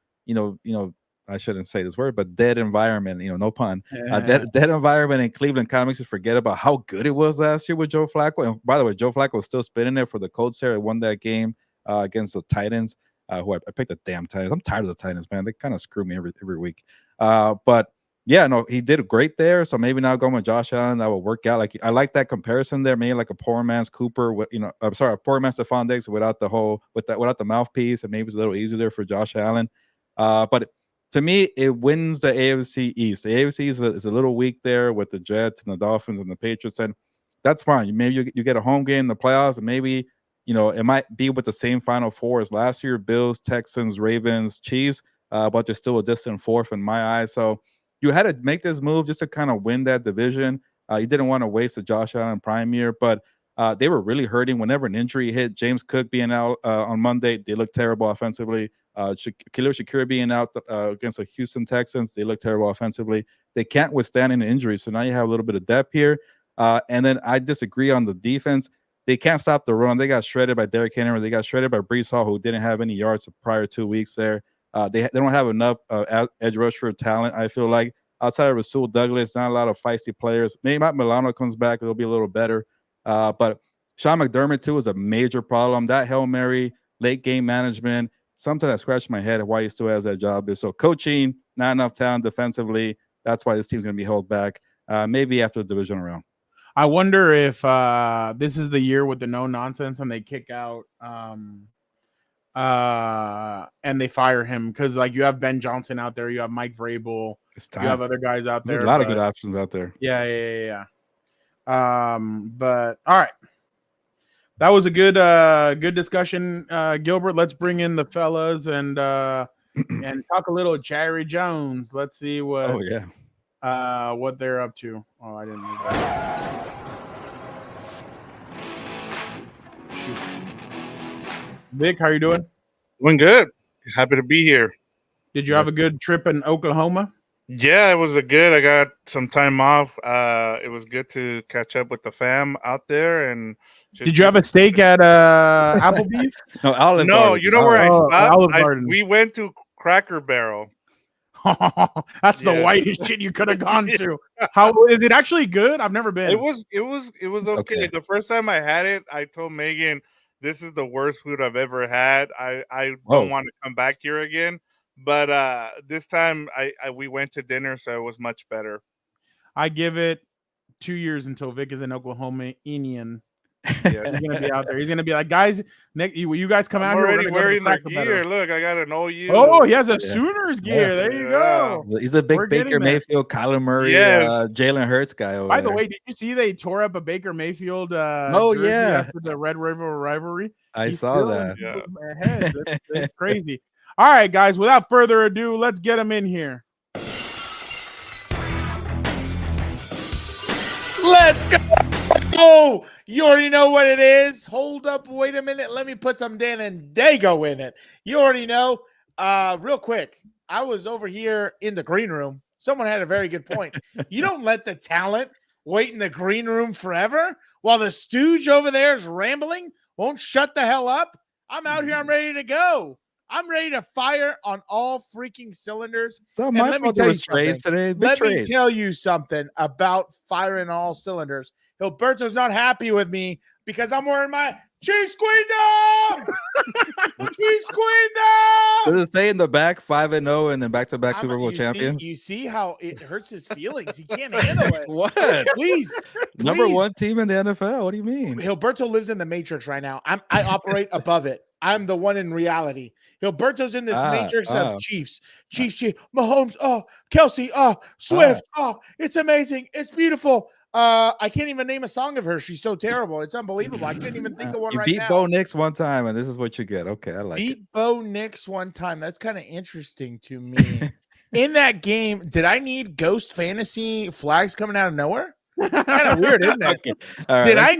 I shouldn't say this word, but dead environment, no pun. Dead environment in Cleveland kind of makes you forget about how good it was last year with Joe Flacco. And by the way, Joe Flacco was still spinning it for the Colts there. He won that game against the Titans. Who I picked the damn Titans. I'm tired of the Titans, man. They kind of screw me every week. But yeah, no, he did great there. So maybe now going with Josh Allen, that will work out. I like that comparison there. Maybe like a poor man's Cooper, a poor man's Stephon Diggs without the mouthpiece, and maybe it's a little easier there for Josh Allen. But to me, it wins the AFC East. The AFC East is a little weak there with the Jets and the Dolphins and the Patriots, and that's fine. Maybe you get a home game in the playoffs, and maybe it might be with the same Final Four as last year: Bills, Texans, Ravens, Chiefs. But there's still a distant fourth in my eyes. So you had to make this move just to kind of win that division. You didn't want to waste a Josh Allen prime year, but they were really hurting whenever an injury hit. James Cook being out on Monday, they looked terrible offensively. Khalil Shakir being out against the Houston Texans, they look terrible offensively. They can't withstand an injury, so now you have a little bit of depth here. And then I disagree on the defense. They can't stop the run. They got shredded by Derrick Henry. They got shredded by Breece Hall, who didn't have any yards the prior 2 weeks there. They don't have enough edge rusher talent, I feel like. Outside of Rasul Douglas, not a lot of feisty players. Maybe Matt Milano comes back. It'll be a little better. But Sean McDermott, too, is a major problem. That Hail Mary, late game management, sometimes I scratch my head at why he still has that job. So coaching, not enough talent defensively. That's why this team's going to be held back. Maybe after the divisional round. I wonder if this is the year with the no nonsense and they kick out and they fire him because you have Ben Johnson out there, you have Mike Vrabel, you have other guys out there. There's a lot of good options out there. Yeah. But all right, that was a good discussion, Gilbert. Let's bring in the fellas and talk a little Jerry Jones. Let's see what. Oh yeah. What they're up to. Oh, I didn't know that. Vic, how you doing? Doing good. Happy to be here. Did you have a good trip in Oklahoma? Yeah, it was good. I got some time off. It was good to catch up with the fam out there. And did you have a steak at Applebee's? No, Olive Garden. You know where I stopped? Olive Garden. We went to Cracker Barrel. That's the whitest shit you could have gone to. How is it actually good? I've never been. It was okay. The first time I had it, I told Megan, this is the worst food I've ever had. I don't want to come back here again. But this time we went to dinner, so it was much better. I give it 2 years until Vic is an Oklahomanian. Yeah, he's gonna be out there. He's gonna be like, guys, you guys come out here. Already wearing their gear. Look, I got an OU. Oh, he has a Sooners gear. There you go. He's a big Baker Mayfield, Kyler Murray, Jalen Hurts guy. By the way, did you see they tore up a Baker Mayfield? Jersey after the Red River rivalry. I saw that. Yeah. That's crazy. All right, guys. Without further ado, let's get him in here. Let's go. Oh, you already know what it is. Hold up. Wait a minute. Let me put some Dan and Dago in it. You already know. Real quick, I was over here in the green room Someone had a very good point. You don't let the talent wait in the green room forever while the stooge over there is rambling, won't shut the hell up. I'm out here. I'm ready to go. I'm ready to fire on all freaking cylinders. So And my let me fault tell there you was trades something. today. Big Let me trades. tell you something about firing on all cylinders. Gilberto's not happy with me because I'm wearing my Chiefs Queendom. Chiefs Queendom. Does it stay in the back 5-0 and then back-to-back Super Bowl champions? You see how it hurts his feelings. He can't handle it. What? Please. Number one team in the NFL. What do you mean? Gilberto lives in the matrix right now. I operate above it. I'm the one in reality. Gilberto's in this matrix of Chiefs, Mahomes, Kelsey, Swift. It's amazing. It's beautiful. I can't even name a song of her. She's so terrible. It's unbelievable. I couldn't even think of one you right beat now. Bo Nix one time, and this is what you get. Okay, I like it. Beat Bo Nix one time. That's kind of interesting to me. In that game, did I need Ghost Fantasy flags coming out of nowhere? Kind of weird, isn't it? Okay. All right, Did I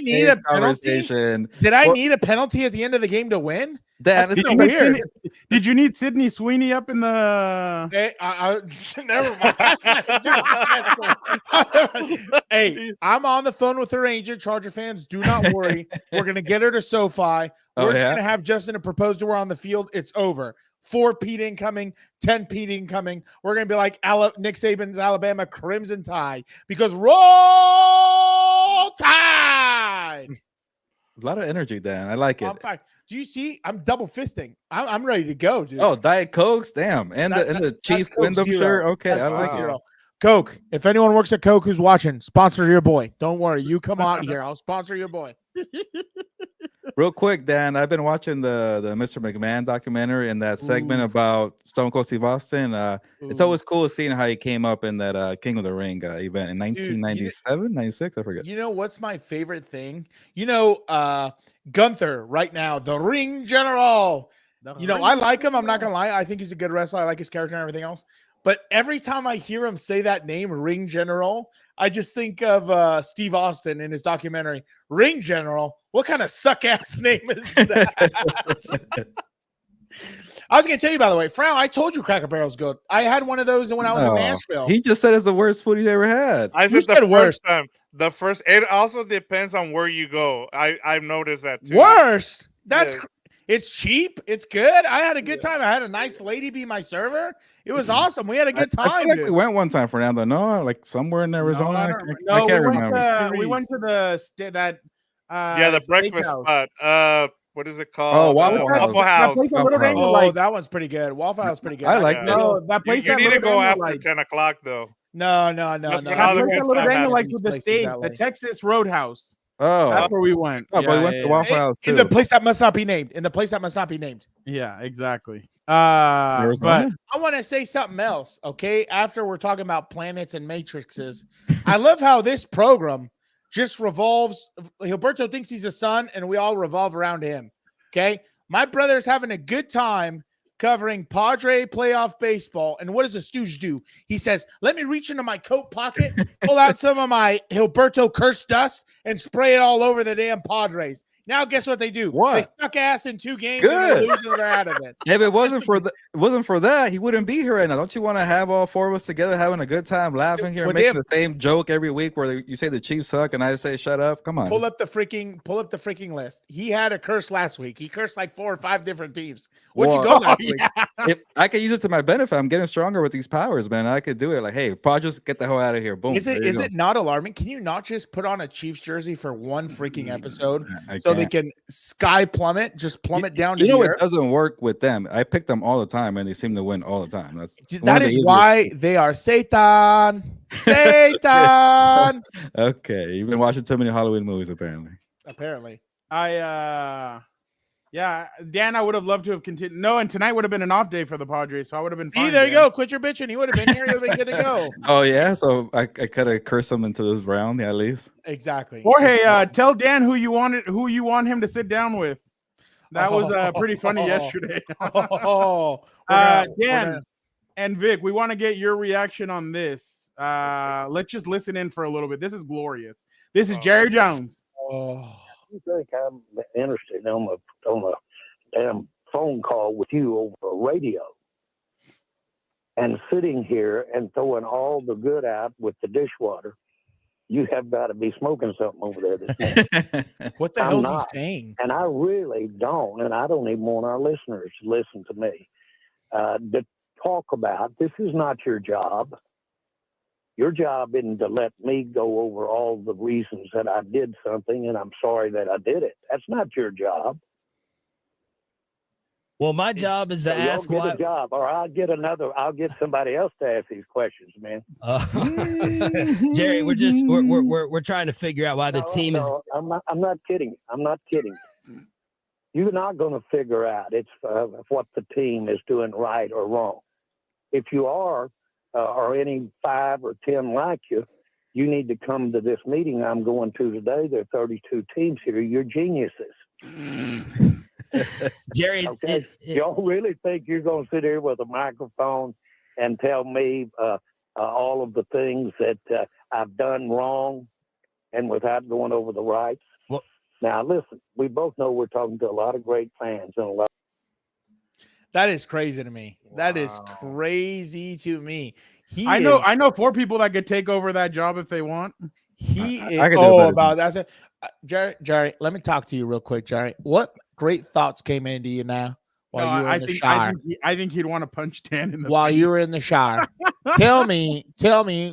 need a conversation? Did I need a penalty at the end of the game to win? Dan, That's weird. Did you need Sidney Sweeney up in the? Hey, never mind. Hey, I'm on the phone with her agent. Charger fans, do not worry. We're gonna get her to SoFi. We're just gonna have Justin propose to her on the field. It's over. 4 Pete incoming, 10 Pete incoming. We're gonna be like Nick Saban's Alabama Crimson Tide because roll Tide. A lot of energy, Dan. I like it. I'm fine. Do you see? I'm double fisting. I'm ready to go, dude. Oh, Diet Cokes, damn, and the Chief Wyndham shirt. Okay, I like it. Coke. If anyone works at Coke who's watching, sponsor your boy. Don't worry, you come out here. I'll sponsor your boy. Real quick, Dan, I've been watching the Mr. McMahon documentary and that segment about Stone Cold Steve Austin. It's always cool seeing how he came up in that King of the Ring event in 1997, 96, I forget. You know what's my favorite thing? Gunther right now, the Ring General. I like him. I'm not gonna lie. I think he's a good wrestler. I like his character and everything else. But every time I hear him say that name, Ring General, I just think of Steve Austin in his documentary, Ring General. What kind of suck-ass name is that? I was going to tell you, by the way, Frown, I told you Cracker Barrel's good. I had one of those when I was in Nashville. He just said it's the worst food he's ever had. I said the first time. It also depends on where you go. I've noticed that too. Worst? It's cheap. It's good. I had a good time. I had a nice lady be my server. It was awesome. We had a good time. I feel like we went one time, Fernando. No, like somewhere in Arizona. I can't remember. We went to the breakfast spot. What is it called? Oh, Waffle House. That one's pretty good. Waffle House is pretty good. I like it. No, that place. You need to go after 10 o'clock though. No. That place likes with the steak, the Texas Roadhouse. Oh, that's where we went. Oh, but we went to Waffle House too. In the place that must not be named. Yeah, exactly. But I want to say something else. Okay, after we're talking about planets and matrices, I love how this program just revolves. Gilberto thinks he's a sun, and we all revolve around him. Okay, my brother's having a good time covering Padre playoff baseball. And what does a stooge do? He says, let me reach into my coat pocket, pull out some of my Gilberto curse dust, and spray it all over the damn Padres. Now, guess what they do? What? They suck ass in 2 games and they lose and they're out of it. If it wasn't for that, he wouldn't be here right now. Don't you want to have all 4 of us together having a good time, laughing here, making the same joke every week where you say the Chiefs suck and I say shut up? Come on. Pull up the freaking list. He had a curse last week. He cursed like 4 or 5 different teams. What'd you go last week? If I could use it to my benefit. I'm getting stronger with these powers, man. I could do it. Like, hey, Padres, get the hell out of here. Boom. Is it not alarming? Can you not just put on a Chiefs jersey for 1 freaking episode so they can sky plummet down to the earth? It doesn't work with them. I pick them all the time and they seem to win all the time. That is why they are Satan. Okay, you've been watching too many Halloween movies apparently. Dan, I would have loved to have continued. No, and tonight would have been an off day for the Padres, so I would have been fine. There you go. Quit your bitching. He would have been here. He would have been good to go. Oh yeah, so I could have cursed him into this round, at least. Exactly. Jorge, tell Dan who you want him to sit down with. That was pretty funny yesterday. Dan and Vic, we want to get your reaction on this. Let's just listen in for a little bit. This is glorious. This is Jerry Jones. You think I'm interested on a damn phone call with you over radio? and sitting here and throwing all the good out with the dishwater. You have got to be smoking something over there this morning. What the hell's he saying? And I really don't, and I don't even want our listeners to listen to me. To talk about, this is not your job. Your job isn't to let me go over all the reasons that I did something and I'm sorry that I did it. That's not your job. Well, my job is to ask why. why. A job, or I'll get somebody else to ask these questions, man. Jerry, we're trying to figure out why the team is. I'm not kidding. I'm not kidding. You're not going to figure out what the team is doing right or wrong. If you are, or any 5 or 10 like you, you need to come to this meeting I'm going to today. There are 32 teams here. You're geniuses. Jerry, okay. Y'all really think you're going to sit here with a microphone and tell me all of the things that I've done wrong and without going over the rights? Well, now, listen, we both know we're talking to a lot of great fans and a lot. That is crazy to me. Wow. That is crazy to me. I know 4 people that could take over that job if they want. He is about that. Jerry, let me talk to you real quick, Jerry. What great thoughts came into you now while you were in the shower? I think he'd want to punch Dan in the while face. You were in the shower. Tell me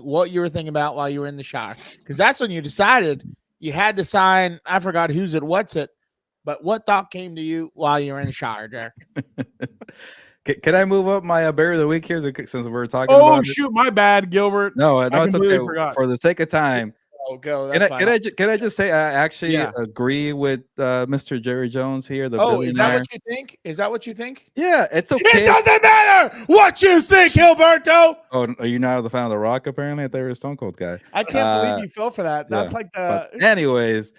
what you were thinking about while you were in the shower, because that's when you decided you had to sign. I forgot who's it, what's it, but what thought came to you while you were in the shower, Jerry? Can I move up my Bear of the Week here since we're talking about it? Oh, shoot, my bad, Gilbert. No, it's okay. Forgot. For the sake of time. Go. Can I just say I actually agree with Mr. Jerry Jones here. Is that what you think? Is that what you think? Yeah, it's okay. It doesn't matter what you think, Gilberto. Oh, are you not a fan of The Rock? Apparently, I thought you were a Stone Cold guy. I can't believe you fell for that. That's like the. But anyways,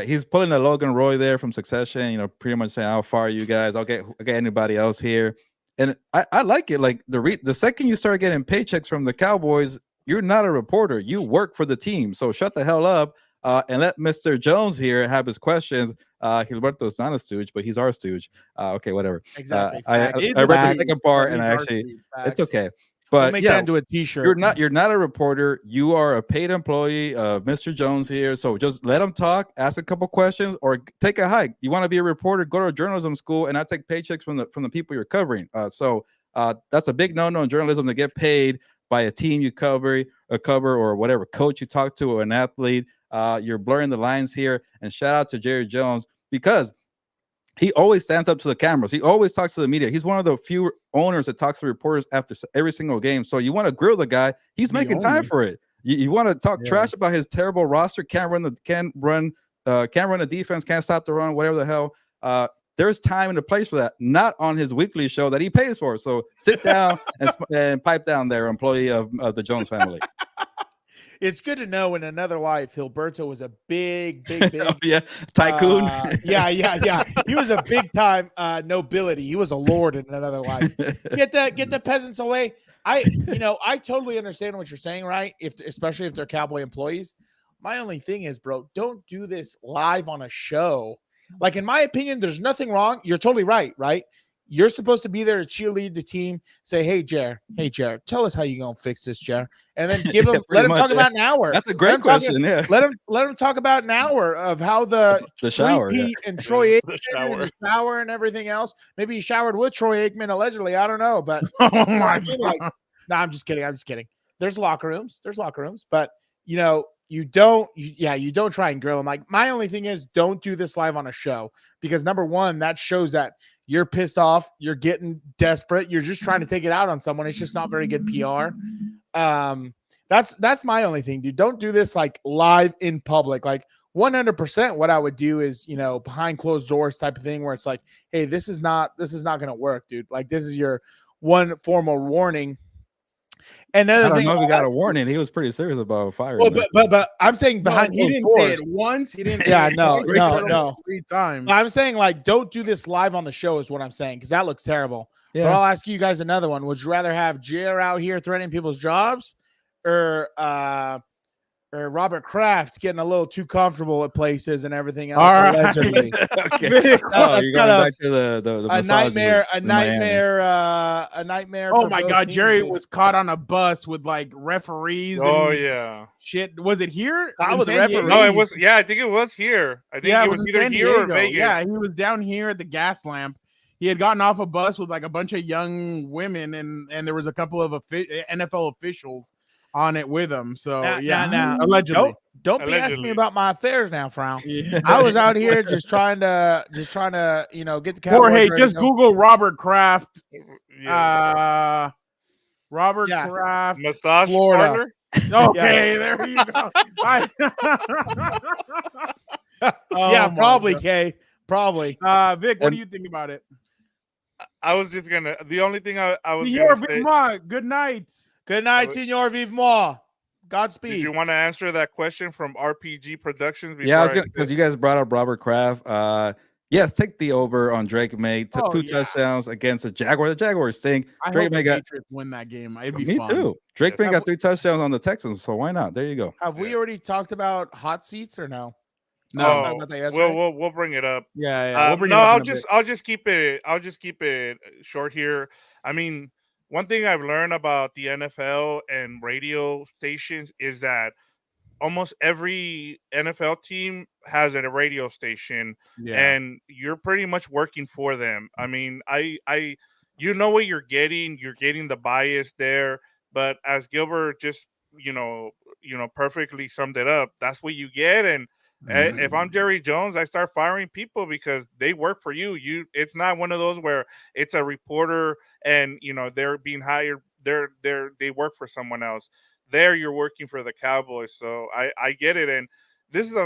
he's pulling a Logan Roy there from Succession. Pretty much saying, "How far are you guys? I'll get anybody else here." And I like it. Like the second you start getting paychecks from the Cowboys, you're not a reporter. You work for the team. So shut the hell up and let Mr. Jones here have his questions. Gilberto's not a stooge, but he's our stooge. Okay, whatever. Exactly. I read the second part, and it's okay. But make that into a t-shirt. You're not a reporter. You are a paid employee of Mr. Jones here. So just let him talk, ask a couple questions, or take a hike. You want to be a reporter, go to a journalism school, and not take paychecks from the people you're covering. So that's a big no-no in journalism, to get paid by a team you cover or whatever coach you talk to or an athlete. You're blurring the lines here. And shout out to Jerry Jones, because he always stands up to the cameras. He always talks to the media. He's one of the few owners that talks to reporters after every single game. So you want to grill the guy. He's making time for it. You want to talk trash about his terrible roster. Can't run a defense. Can't stop the run. Whatever the hell. There's time and a place for that, not on his weekly show that he pays for. So sit down and pipe down there, employee of the Jones family. It's good to know in another life, Gilberto was a big tycoon. Yeah. He was a big time nobility. He was a lord in another life. Get the peasants away. I totally understand what you're saying, right? Especially if they're Cowboy employees. My only thing is, bro, don't do this live on a show. Like, in my opinion, there's nothing wrong. You're totally right? You're supposed to be there to cheerlead the team. Say, hey, Jer, tell us how you gonna fix this, Jer, and then let him talk about an hour. That's a great question. Let him talk about an hour of how the shower and Troy Aikman in the shower and everything else. Maybe he showered with Troy Aikman allegedly. I don't know, but I'm just kidding. There's locker rooms, but you don't try and grill him. Like, my only thing is, don't do this live on a show, because number one, that shows that you're pissed off, you're getting desperate, you're just trying to take it out on someone. It's just not very good PR. That's my only thing, dude. Don't do this like live in public. Like 100%, what I would do is, behind closed doors type of thing, where it's like, hey, this is not going to work, dude. Like, this is your one formal warning. And I don't know if he got a warning. He was pretty serious about firing. Well, but I'm saying behind he didn't say it once. He didn't. Yeah, no. 3 times. I'm saying, like, don't do this live on the show is what I'm saying, because that looks terrible. Yeah. But I'll ask you guys another one. Would you rather have Jer out here threatening people's jobs, or Robert Kraft getting a little too comfortable at places and everything else. All right. Allegedly, Okay. that's You're kind going of back to the a nightmare. A in Miami. nightmare. A nightmare. Oh for my both God, teams, Jerry dude. was caught on a bus with like referees. Oh and yeah. shit. Was it here? Caught in with San Diego? referees. No, it was. Yeah, I think it was here. I think it was in either San here or Diego. Vegas. Yeah, he was down here at the gas lamp. He had gotten off a bus with like a bunch of young women, and there was a couple of NFL officials on it with him. So Now, allegedly. Don't be asking Allegedly. me about my affairs now, Frown. Yeah. I was out here just trying to get the Cowboys Jorge, ready to just go. Google Robert Kraft. Yeah. Robert Yeah. Kraft. Massage Florida. parlor. Okay, there you go. Yeah, Oh, my probably, God. Kay. Probably. Vic, what do you think about it? I was just gonna. The only thing I was Senor gonna say. Vivement, good night. Good night, Senor Vivement. Godspeed. Did you want to answer that question from RPG Productions? Yeah, I was before gonna because you guys brought up Robert Kraft. Yes, take the over on Drake May. Oh, Two yeah. touchdowns against the Jaguars. The Jaguars stink. I Drake hope May the got Patriots win that game. It'd be me fun. too. Drake May Have got 3 touchdowns on the Texans, so why not? There you go. Have we already talked about hot seats or no? No. I was talking about that yesterday. we'll bring it up. Yeah, we'll bring no, it up I'll just keep it short here. I mean, one thing I've learned about the NFL and radio stations is that almost every NFL team has a radio station, and you're pretty much working for them. I mean, you know what you're getting. You're getting the bias there, but as Gilbert just perfectly summed it up, that's what you get. And if I'm Jerry Jones, I start firing people because they work for you. It's not one of those where it's a reporter and they're being hired. They work for someone else. There, you're working for the Cowboys. So I get it. And this is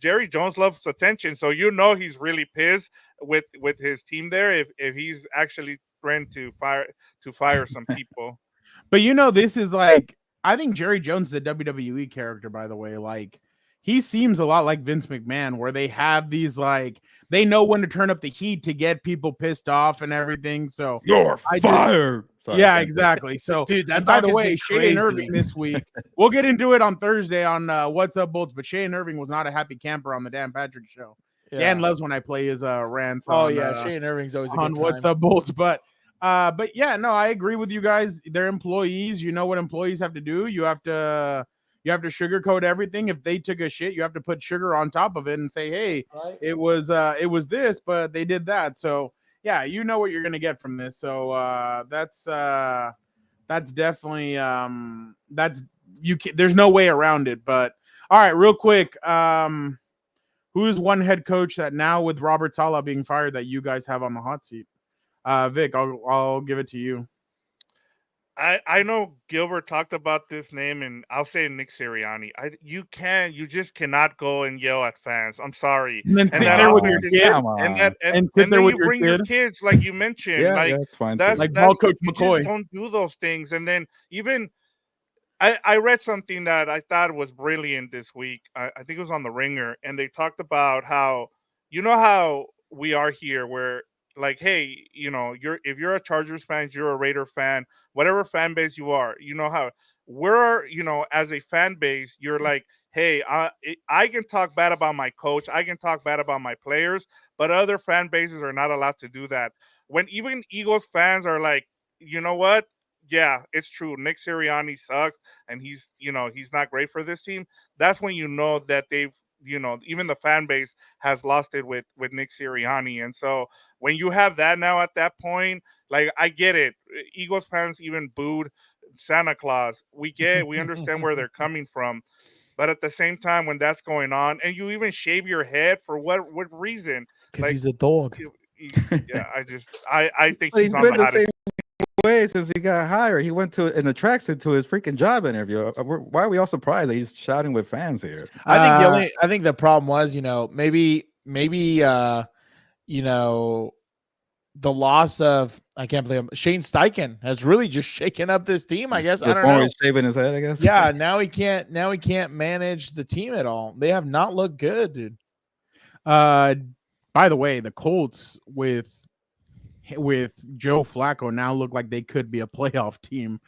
Jerry Jones loves attention, so he's really pissed with his team there if he's actually trying to fire some people. But this is like, I think Jerry Jones is a WWE character, by the way. Like, he seems a lot like Vince McMahon, where they have these, like, they know when to turn up the heat to get people pissed off and everything. So You're fired. Sorry, yeah, exactly. So, dude, that by dog the has way, been Shane crazy. Irving this week, we'll get into it on Thursday on What's Up Bolts, but Shane Irving was not a happy camper on the Dan Patrick show. Yeah. Dan loves when I play his rants. Oh on, yeah, Shane Irving's always a on good time. What's Up Bolts, but yeah, no, I agree with you guys. They're employees. You know what employees have to do. You have to sugarcoat everything. If they took a shit, you have to put sugar on top of it and say, hey, it was this, but they did that. So yeah, you know what you're gonna get from this. So that's definitely there's no way around it. But all right, real quick, who's one head coach that now with Robert Saleh being fired that you guys have on the hot seat? Vic, I'll give it to you. I know Gilbert talked about this name, and I'll say Nick Sirianni. You just cannot go and yell at fans. I'm sorry. And then and sit there with your kid. And then you bring your kids, like you mentioned. Yeah, like that's fine. that's Like ball coach you McCoy. just don't do those things. And then even I read something that I thought was brilliant this week. I think it was on the Ringer, and they talked about how how we are here, where like, hey, if you're a Chargers fan, you're a Raider fan, whatever fan base you are, how we're, as a fan base, you're like, hey, I can talk bad about my coach, I can talk bad about my players, but other fan bases are not allowed to do that. When even Eagles fans are like, you know what? Yeah, it's true. Nick Sirianni sucks, and he's not great for this team. That's when you know that they've, even the fan base has lost it with Nick Sirianni. And so when you have that now at that point, like, I get it. Eagles fans even booed Santa Claus. We understand where they're coming from. But at the same time, when that's going on, and you even shave your head for what reason? Because Like, he's a dog. yeah, I think But he's he's on been the the hottest. same way since he got hired. He went in a tracksuit to his freaking job interview. Why are we all surprised that he's shouting with fans here? I think the problem was, maybe the loss of, I can't believe Shane Steichen has really just shaken up this team. I guess I don't know. He's shaving his head, I guess. Yeah, now he can't manage the team at all. They have not looked good, dude. By the way, the Colts with with Joe Flacco now look like they could be a playoff team.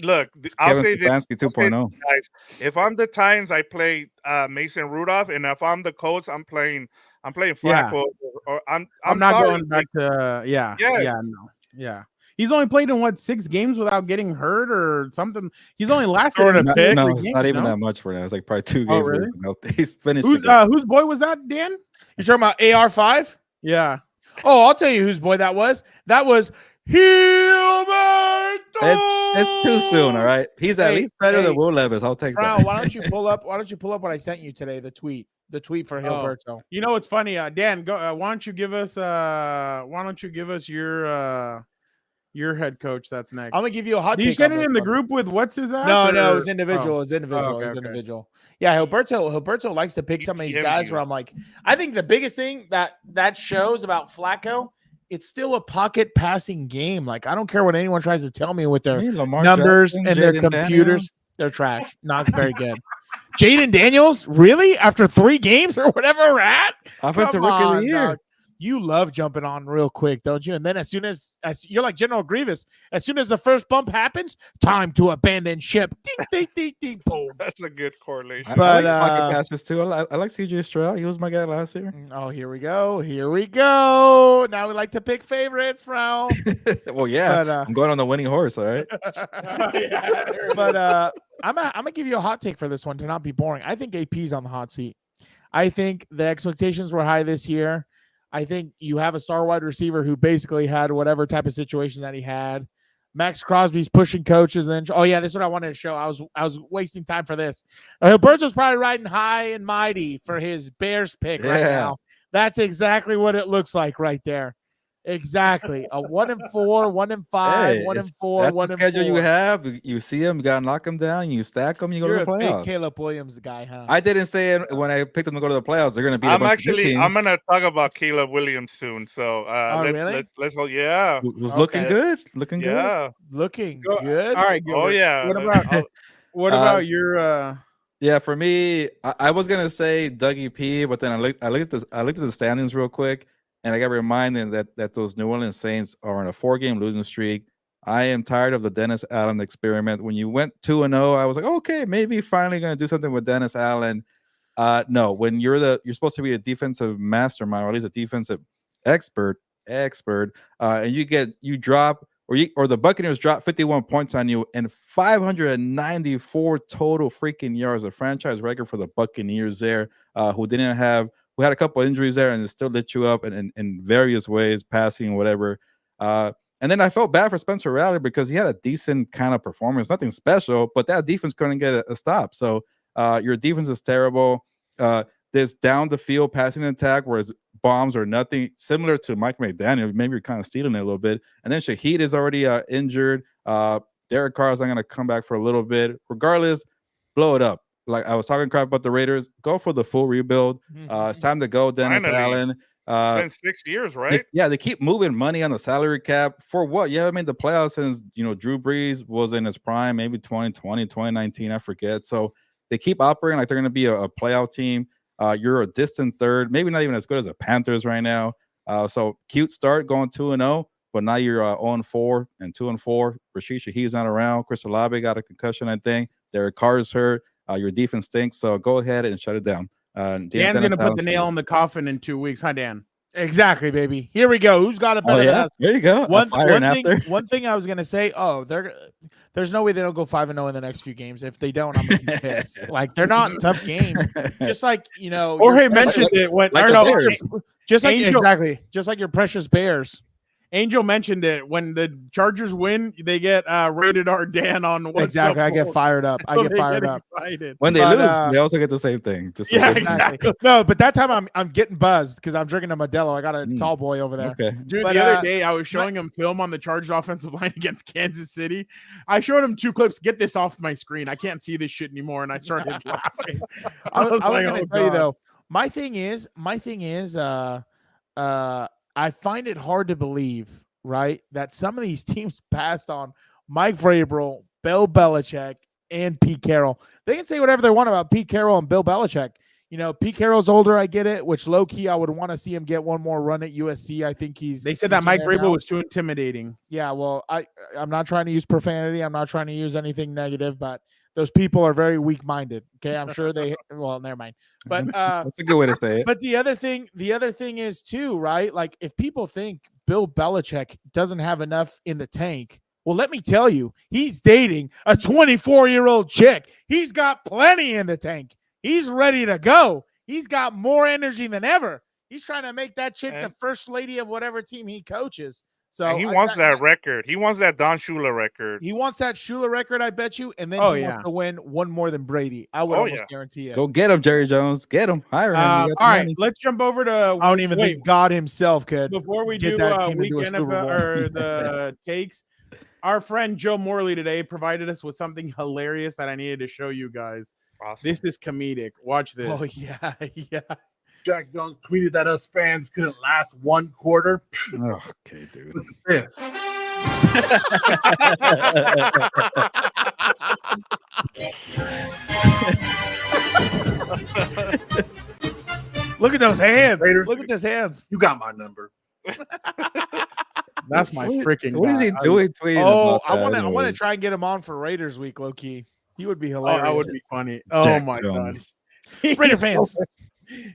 Look. It's I'll Kevin say this, Stefanski 2.0. guys. If I'm the Titans, I play Mason Rudolph, and if I'm the Colts, I'm playing Flacco. Or I'm not sorry, going back to yeah. He's only played in 6 games without getting hurt or something. He's only lasted in No, 3 it's games, not even that much for now. It's like probably 2 Oh, games. really? He's finished. Whose boy was that, Dan? You're talking about AR5? Yeah. Oh, I'll tell you whose boy that was. That was Hilbert. It's too soon, all right. He's at least better than Will Levis. I'll take Brown, that. why don't you pull up what I sent you today? The tweet for Hilberto. You know what's funny, Dan? Go. Why don't you give us your head coach? That's next. I'm gonna give you a hot take. Did you send it in the one. group with what's his ass? No, it was individual. It was individual. okay, It was individual. Yeah, Hilberto likes to pick some of these guys where I'm like, I think the biggest thing that shows about Flacco, it's still a pocket passing game. Like, I don't care what anyone tries to tell me with their numbers Jackson, and their Jaden computers. Daniels. They're trash. Not very good. Jaden Daniels, really? After 3 games or whatever we're at? Offensive Come rookie of the on, year. dog. You love jumping on real quick, don't you? And then as soon as you're like General Grievous, as soon as the first bump happens, time to abandon ship. Ding, ding, ding, ding, boom. That's a good correlation. But I like pocket passes too. I like CJ Stroud. He was my guy last year. Oh, here we go. Now we like to pick favorites, Frau. Well, yeah, But, I'm going on the winning horse. All right. But I'm gonna give you a hot take for this one to not be boring. I think AP's on the hot seat. I think the expectations were high this year. I think you have a star wide receiver who basically had whatever type of situation that he had. Max Crosby's pushing coaches. And then, this is what I wanted to show. I was wasting time for this. Hilberto's probably riding high and mighty for his Bears pick right now. That's exactly what it looks like right there. Exactly. A 1-4, 1-5, 1-4, That's 1-4. the schedule you have. You see them, you gotta knock them down. You stack them, you go You're to the a playoffs. big Caleb Williams guy, huh? I didn't say it when I picked them to go to the playoffs. They're gonna be. I'm gonna talk about Caleb Williams soon. So let's go. Yeah, who's looking good? Looking good. Looking good. All right. Oh yeah. What about your? Yeah, for me, I was gonna say Dougie P, but then I looked at the standings real quick, and I got reminded that those New Orleans Saints are on a 4-game losing streak. I am tired of the Dennis Allen experiment. When you went 2-0, I was like, okay, maybe finally gonna do something with Dennis Allen. No, when you're supposed to be a defensive mastermind, or at least a defensive expert, and you drop. Or the Buccaneers dropped 51 points on you and 594 total freaking yards, a franchise record for the Buccaneers there, who had a couple injuries there and still lit you up in various ways, passing, whatever. And then I felt bad for Spencer Rattler because he had a decent kind of performance, nothing special, but that defense couldn't get a stop. So your defense is terrible. This down the field passing attack where it's bombs or nothing, similar to Mike McDaniel. Maybe you're kind of stealing it a little bit. And then Shaheed is already injured. Derek Carr is not going to come back for a little bit. Regardless, blow it up. Like I was talking crap about the Raiders. Go for the full rebuild. It's time to go, Dennis Allen. It's been 6 years, right? They keep moving money on the salary cap. For what? You haven't made the playoffs since, Drew Brees was in his prime, maybe 2020, 2019, I forget. So they keep operating like they're going to be a playoff team. You're a distant third, maybe not even as good as the Panthers right now. So cute start going 2-0, but now you're 0-4 and 2-4. Rashid Shaheed's not around. Chris Olave got a concussion, I think. Derek Carr is hurt. Your defense stinks. So go ahead and shut it down. Dan's going to put the nail in the coffin in 2 weeks. Hi, Dan. Exactly, baby. Here we go. Who's got it better than us? There you go. One thing I was gonna say. There's no way they don't go 5-0 in the next few games. If they don't, I'm gonna be pissed. Like they're not tough games. Just like Jorge mentioned it when just like your precious Bears. Angel mentioned it when the Chargers win, they get rated R Dan on what's exactly. I get fired up. I get fired up. When they lose, they also get the same thing. Just exactly. No, but that time I'm getting buzzed because I'm drinking a Modelo. I got a tall boy over there. Okay. Dude, the other day I was showing him film on the Chargers offensive line against Kansas City. I showed him 2 clips. Get this off my screen. I can't see this shit anymore. And I started laughing. I was going to tell you though. My thing is, I find it hard to believe, right, that some of these teams passed on Mike Vrabel, Bill Belichick, and Pete Carroll. They can say whatever they want about Pete Carroll and Bill Belichick. Pete Carroll's older. I get it, which low key, I would want to see him get one more run at USC. I think They said that Mike Vrabel was too intimidating. Yeah, well, I'm not trying to use profanity. I'm not trying to use anything negative, but those people are very weak-minded. Okay, I'm sure well, never mind. But that's a good way to say it. But the other thing is too, right? Like if people think Bill Belichick doesn't have enough in the tank, well, let me tell you, he's dating a 24-year-old chick. He's got plenty in the tank. He's ready to go. He's got more energy than ever. He's trying to make that chick the first lady of whatever team he coaches. So and he wants that record. He wants that Don Shula record. He wants that Shula record, I bet you. And then he wants to win one more than Brady. I would almost guarantee it. Go get him, Jerry Jones. Get him. Hire him. All right, let's jump over to. I don't even think God himself could. Before we get do that team week into a Super Bowl. or the takes, our friend Joe Morley today provided us with something hilarious that I needed to show you guys. Awesome. This is comedic. Watch this. Oh yeah, yeah. Jack Jones tweeted that us fans couldn't last one quarter. Okay, dude. This. Look at those hands. Raiders, Look at those hands. You got my number. That's my freaking. What is he doing? Tweeting Oh, about I want to try and get him on for Raiders week, low key. He would be hilarious. Oh, that would be funny. Oh Jack my Jones. god. Raider fans.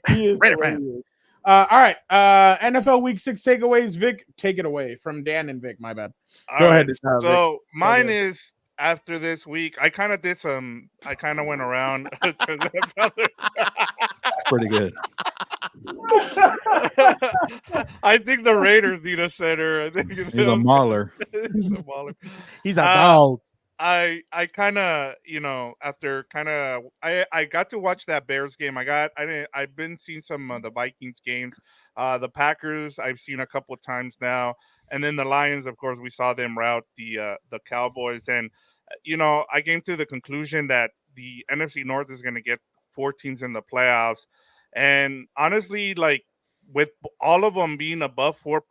Raider fans. All right. NFL Week 6 takeaways. Vic, take it away from Dan and Vic. My bad. Go ahead. So mine is after this week. I kind of did some. I kind of went around. It's pretty good. I think the Raiders need a center. I think He's a mauler. He's a mauler. He's a dog. I kind of, after kind of, I got to watch that Bears game. I've been seeing some of the Vikings games, the Packers I've seen a couple of times now, and then the Lions, of course, we saw them rout the Cowboys, and I came to the conclusion that the NFC North is going to get 4 teams in the playoffs, and honestly, like with all of them being above four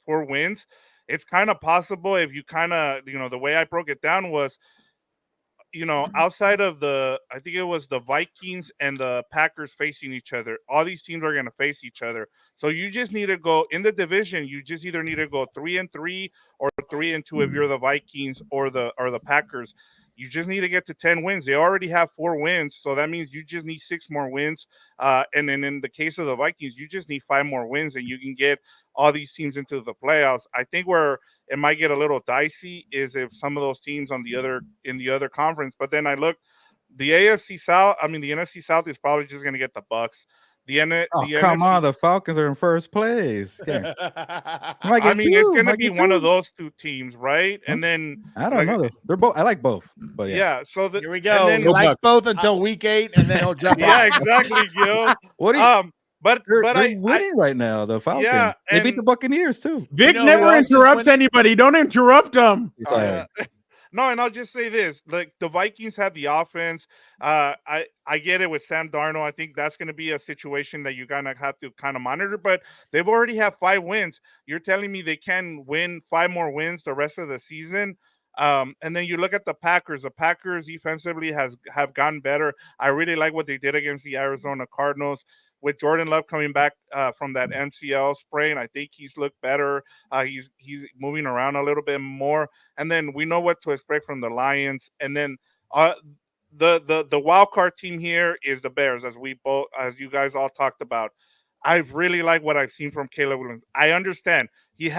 wins. It's kind of possible if you kind of, the way I broke it down was, outside of I think it was the Vikings and the Packers facing each other. All these teams are going to face each other. So you just need to go in the division. You just either need to go 3-3 or 3-2 if you're the Vikings or the Packers. You just need to get to 10 wins. They already have 4 wins, so that means you just need 6 more wins. And then in the case of the Vikings, you just need 5 more wins, and you can get all these teams into the playoffs. I think where it might get a little dicey is if some of those teams in the other conference. But then I look, the NFC South is probably just going to get the Bucks. Come on, the Falcons are in first place. Yeah. It's going to be one of those 2 teams, right? And then I don't know. They're both. I like both, but yeah. So here we go. He likes both until week 8, and then he'll jump. Yeah, exactly, Gil. What do you? But they're winning right now. The Falcons. Yeah, they beat the Buccaneires too. Vic never interrupts anybody. Don't interrupt them. It's all right. No, and I'll just say this: like the Vikings have the offense. I get it with Sam Darnold. I think that's going to be a situation that you're gonna have to kind of monitor. But they've already have 5 wins. You're telling me they can win 5 more wins the rest of the season? And then you look at the Packers. The Packers defensively have gotten better. I really like what they did against the Arizona Cardinals. With Jordan Love coming back from that MCL sprain, I think he's looked better. He's moving around a little bit more, and then we know what to expect from the Lions. And then the wild card team here is the Bears, as you guys all talked about. I really like what I've seen from Caleb Williams. I understand they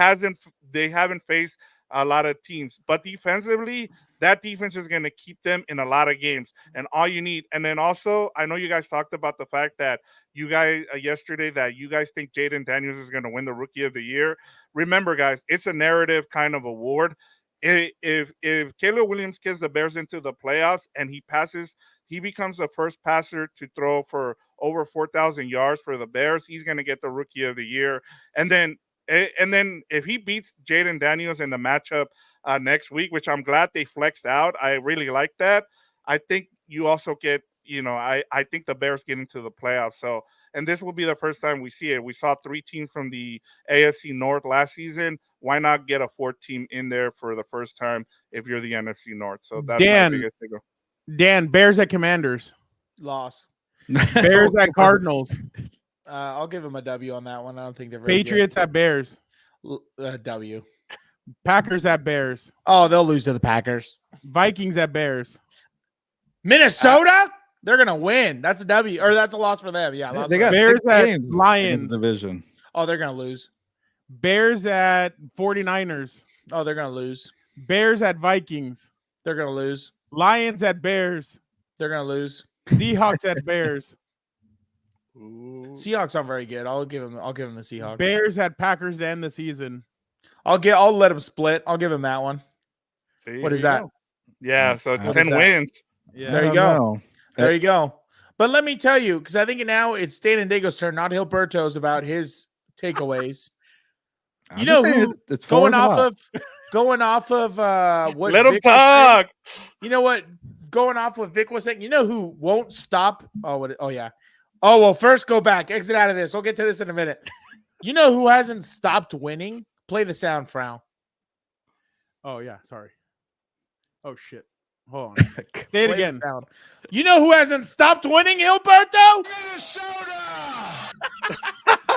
haven't faced a lot of teams, but defensively, that defense is going to keep them in a lot of games, and all you need. And then also, I know you guys talked about the fact that you guys yesterday that you guys think Jaden Daniels is going to win the Rookie of the Year. Remember, guys, it's a narrative kind of award. If Caleb Williams gets the Bears into the playoffs and he becomes the first passer to throw for over 4,000 yards for the Bears, he's going to get the Rookie of the Year. And then if he beats Jaden Daniels in the matchup next week, which I'm glad they flexed out, I really like that. I think you also get, I think the Bears get into the playoffs. So, and this will be the first time we see it. We saw 3 teams from the AFC North last season. Why not get a 4th team in there for the first time if you're the NFC North? So that's my biggest thing. Dan, Bears at Commanders. Loss. Bears at Cardinals. I'll give them a W on that one. I don't think they're very Patriots at Bears. W. Packers at Bears. Oh, they'll lose to the Packers. Vikings at Bears. Minnesota? They're gonna win. That's a W, or that's a loss for them. Yeah, They got Bears 6 at games Lions. in this division. Oh, they're gonna lose. Bears at 49ers. Oh, they're gonna lose. Bears at Vikings. They're gonna lose. Lions at Bears. They're gonna lose. Seahawks at Bears. Seahawks aren't very good. I'll give them the Seahawks. Bears at Packers to end the season. I'll let them split. I'll give them that one. See, What is there you that? go. Yeah, so it's What 10 is that? wins. Yeah. There you I go. don't know. There you go. But let me tell you, because I think now it's Dan and Dago's turn, not Hilberto's, about his takeaways. I'm You know just saying who it's four going is a off lot. going off of what Let him Vic was saying- talk. You know what? Going off what Vic was saying, you know who won't stop? Oh yeah. Oh, well, first go back. Exit out of this. We'll get to this in a minute. You know who hasn't stopped winning? Play the sound, Frau. Oh, yeah. Sorry. Oh, shit. Hold on. Say it Play the again. sound. You know who hasn't stopped winning, Hilberto?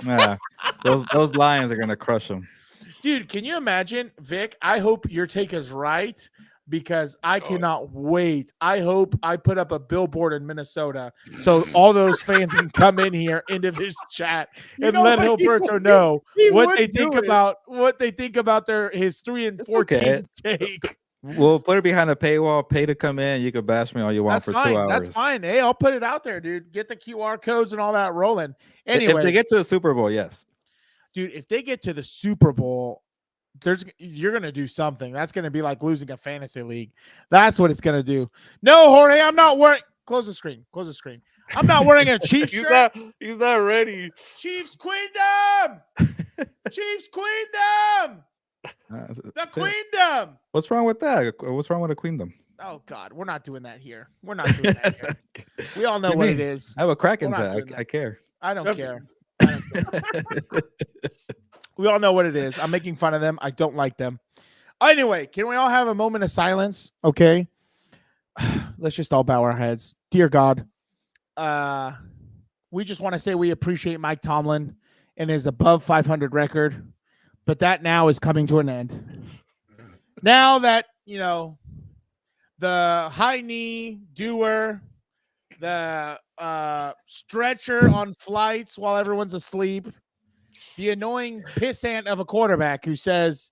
Yeah, those Lions are gonna crush them. Dude, can you imagine, Vic? I hope your take is right because I cannot wait. I hope I put up a billboard in Minnesota so all those fans can come in here into this chat and let Hilberto know what they think about his 3-14 take. We'll put it behind a paywall. Pay to come in. You can bash me all you want That's for fine. 2 hours. That's fine. Hey, I'll put it out there, dude. Get the QR codes and all that rolling. If Anyway, they get to the Super Bowl, yes. dude, if they get to the Super Bowl, you're gonna do something. That's gonna be like losing a fantasy league. That's what it's gonna do. No, Jorge, I'm not wearing. Close the screen. Close the screen. I'm not wearing a Chiefs shirt. He's not ready. Chiefs Queendom. Chiefs Queendom. The Queendom. What's wrong with that? What's wrong with a queendom? Oh God, we're not doing that here. We're not doing that here. We all know You what mean? it is. I have a Kraken's We're not hat. doing I care. I don't care. We all know what it is. I'm making fun of them. I don't like them. Anyway, can we all have a moment of silence? Okay. Let's just all bow our heads. Dear God, we just want to say we appreciate Mike Tomlin and his above 500 record, but that now is coming to an end. Now that, the high knee doer, the stretcher on flights while everyone's asleep, the annoying pissant of a quarterback who says,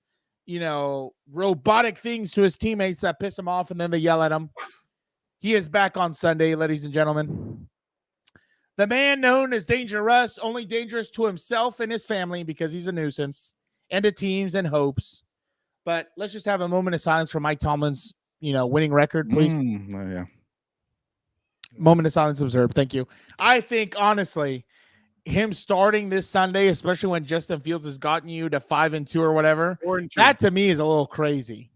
robotic things to his teammates that piss him off and then they yell at him. He is back on Sunday, ladies and gentlemen. The man known as Danger Russ, only dangerous to himself and his family because he's a nuisance, and to teams and hopes. But let's just have a moment of silence for Mike Tomlin's, winning record, please. Oh, yeah. Moment of silence observed. Thank you. I think, honestly, him starting this Sunday, especially when Justin Fields has gotten you to 5-2 or whatever, that to me is a little crazy.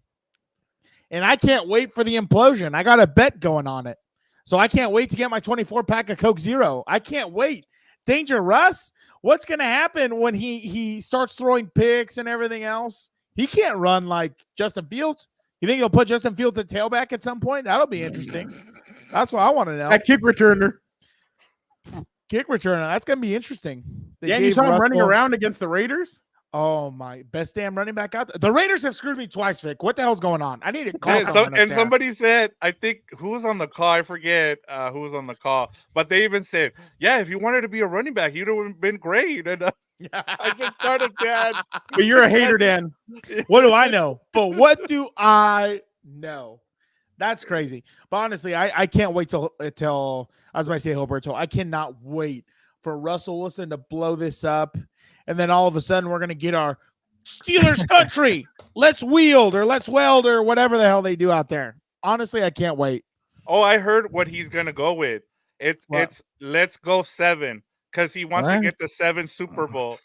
And I can't wait for the implosion. I got a bet going on it. So I can't wait to get my 24-pack of Coke Zero. I can't wait. Danger Russ, what's going to happen when he starts throwing picks and everything else? He can't run like Justin Fields. You think he'll put Justin Fields at tailback at some point? That'll be interesting. That's what I want to know. That kick returner. Kick returner. That's going to be interesting. Yeah, you saw him running around against the Raiders? Oh, my. Best damn running back out there. The Raiders have screwed me twice, Vic. What the hell's going on? I need to call someone up there. Somebody said, I think, who was on the call? I forget who was on the call. But they even said, yeah, if you wanted to be a running back, you'd have been great. And I just started, Dan. But you're a hater, Dan. What do I know? But what do I know? That's crazy. But honestly, I can't wait till I was about to say Hilberto. I cannot wait for Russell Wilson to blow this up. And then all of a sudden, we're going to get our Steelers country. Let's wield or let's weld or whatever the hell they do out there. Honestly, I can't wait. Oh, I heard what he's going to go with. It's let's go 7 because he wants to get the 7 Super Bowl.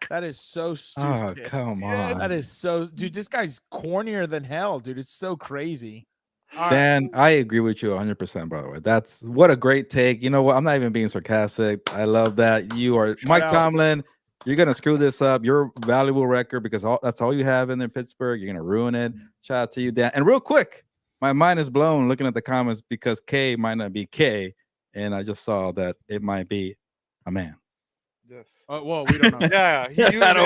That is so stupid. Oh, come on. That is so, dude, this guy's cornier than hell, dude. It's so crazy. Dan, I agree with you 100%, by the way. That's what a great take. You know what? I'm not even being sarcastic. I love that. You are Mike Tomlin. You're going to screw this up. Your valuable record because that's all you have in there, Pittsburgh. You're going to ruin it. Shout out to you, Dan. And real quick, my mind is blown looking at the comments because K might not be K. and I just saw that it might be a man. Yes. Well, we don't know. Yeah, he uses,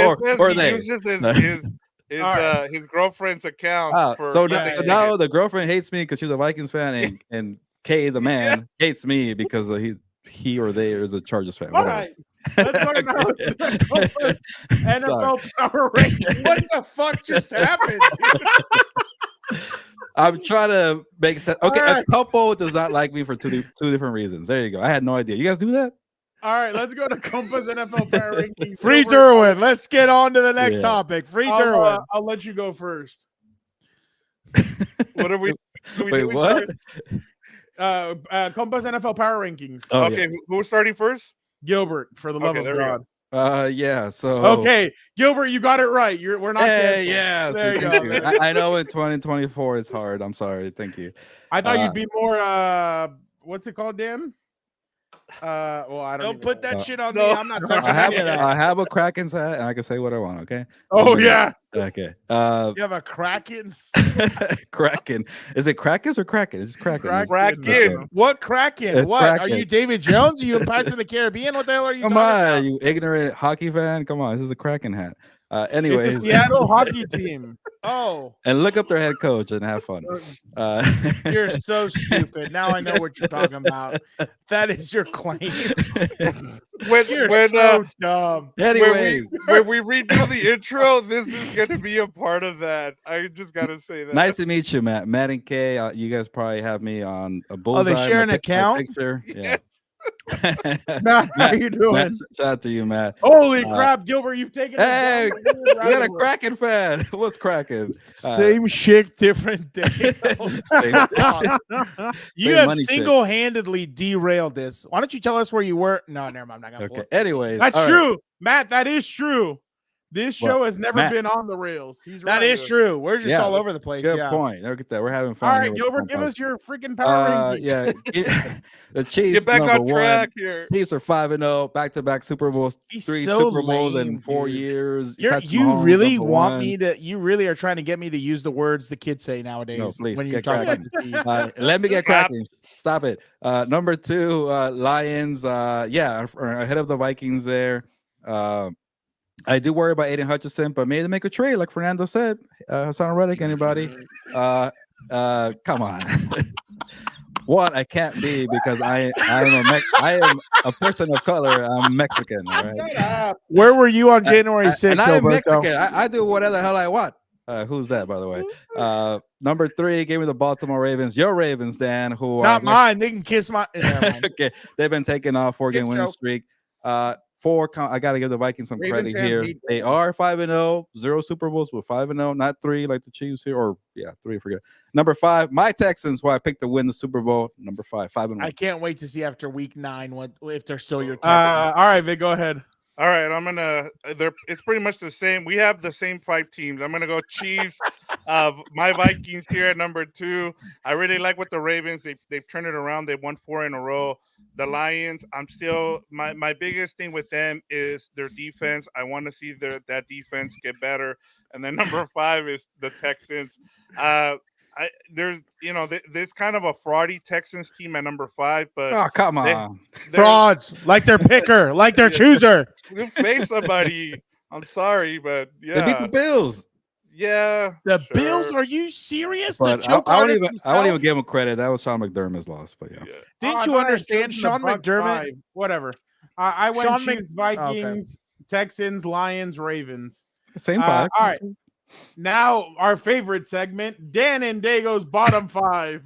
his girlfriend's account for. So now the girlfriend hates me because she's a Vikings fan, and Kay the man hates me because he or they is a Chargers fan. All right. Let's go now to the NFL Power Rankings. What the fuck just happened, dude? I'm trying to make sense. Okay, right. a couple does not like me for two different reasons. There you go. I had no idea. You guys do that? All right, let's go to Compass NFL Power Rankings. Free Derwin. Let's get on to the next topic. Free Derwin. I'll let you go first. What are we? Wait, what? Compass NFL Power Rankings. Oh, okay, who's starting first? Gilbert, for the love of God. Yeah. So okay, Gilbert, you got it right. We're not. Hey, yeah. There you thank go. you. I know in 2024 it's hard. I'm sorry. Thank you. I thought you'd be more. What's it called, Dan? Well, I don't even put know. that shit on me. I'm not touching any of that. I have a Kraken's hat, and I can say what I want. Okay. Oh yeah. Okay. You have a Kraken's. Kraken. Is it Krakens or Kraken? It's Kraken. Kraken. What Kraken? It's what? Kraken. Are you David Jones? Are you in Pirates of the Caribbean? What the hell are you Come talking on, about? you ignorant hockey fan. Come on, this is a Kraken hat. It's Anyways, the Seattle hockey team. Oh, and look up their head coach and have fun. you're so stupid. Now I know what you're talking about. That is your claim. You're so dumb. Anyways, when we redo the intro, this is going to be a part of that. I just got to say that. nice to meet you, Matt. Matt and Kay. You guys probably have me on a bullseye. Oh, they share an account? Picture. Yeah. Matt, how you doing? Matt, shout out to you, Matt. Holy crap, Gilbert, you've taken. Hey, we got a Kraken fan. What's Kraken? Same shit, different day. You have single-handedly derailed this. Why don't you tell us where you were? No, never mind. I'm not gonna. Okay. Anyways, that's all true, right. Matt. That is true. This show has never Matt. been on the rails. He's That right. is true. We're just all over the place. Good yeah. point. Look at that. We're having fun. All here right, with Gilbert, give Compas. us your freaking power ranking. Yeah. The Chiefs. Get back on _1. track here. Chiefs are 5-0, back-to-back Super Bowls. He's 3 so Super Bowls in lame, 4 dude. years. You Patrick really Mahomes, want #1. me to? You really are trying to get me to use the words the kids say nowadays. No, please when you get talk about cracking. the Chiefs. Let me get cracking. Stop it. Number 2, Lions. Are ahead of the Vikings there. I do worry about Aiden Hutchinson, but maybe they make a trade, like Fernando said. Hassan Reddick, anybody? Come on. What I can't be because I am a person of color. I'm Mexican. All right? Where were you on January 6th? And I'm Alberto? Mexican. I do whatever the hell I want. Who's that, by the way? Number 3 gave me the Baltimore Ravens. Your Ravens, Dan. Who Not mine. They can kiss my. Okay, they've been taking off 4-game winning joke. streak. I got to give the Vikings some Ravens credit fan here. hate They are 5-0, 0 Super Bowls with 5-0, not 3 like the Chiefs here, or 3. I forget. Number 5, my Texans, who I picked to win the Super Bowl. Number 5, 5-1. I can't wait to see after week 9 what if they're still your. All right, Vic, go ahead. All right, I'm gonna. It's pretty much the same. We have the same 5 teams. I'm gonna go Chiefs. My Vikings here at number 2. I really like what the Ravens. They've turned it around. They've won 4 in a row. The Lions. I'm still my biggest thing with them is their defense. I want to see that defense get better. And then number 5 is the Texans. There's there's kind of a fraudy Texans team at number 5, but oh, come on, frauds like their picker, like their chooser. You face somebody. I'm sorry, but yeah, they beat the Bills. Yeah, the Bills. Are you serious? But I won't even give him credit. That was Sean McDermott's loss. But yeah. Didn't you understand Sean McDermott? Whatever. I went Sean Chiefs, Vikings, Texans, Lions, Ravens. Same 5. All right. Now our favorite segment, Dan and Dago's bottom 5.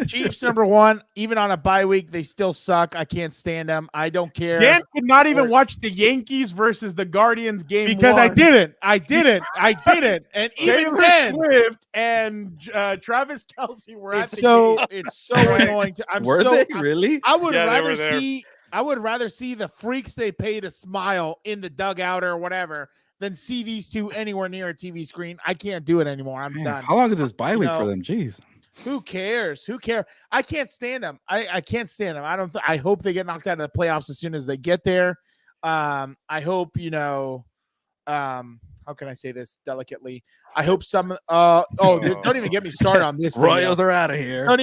Chiefs number 1. Even on a bye week, they still suck. I can't stand them. I don't care. Dan could not even watch the Yankees versus the Guardians game because 1. I didn't. And even Taylor then, Swift and Travis Kelce were at the game. It's so annoying. Were they really? I would rather see the freaks they pay to smile in the dugout or whatever than see these two anywhere near a TV screen. I can't do it anymore. I'm done. How long is this bye week for them? Jeez. Who cares? I can't stand them. I can't stand them. I hope they get knocked out of the playoffs as soon as they get there. I hope, how can I say this delicately? I hope some don't even get me started on this video. Royals are out of here. Don't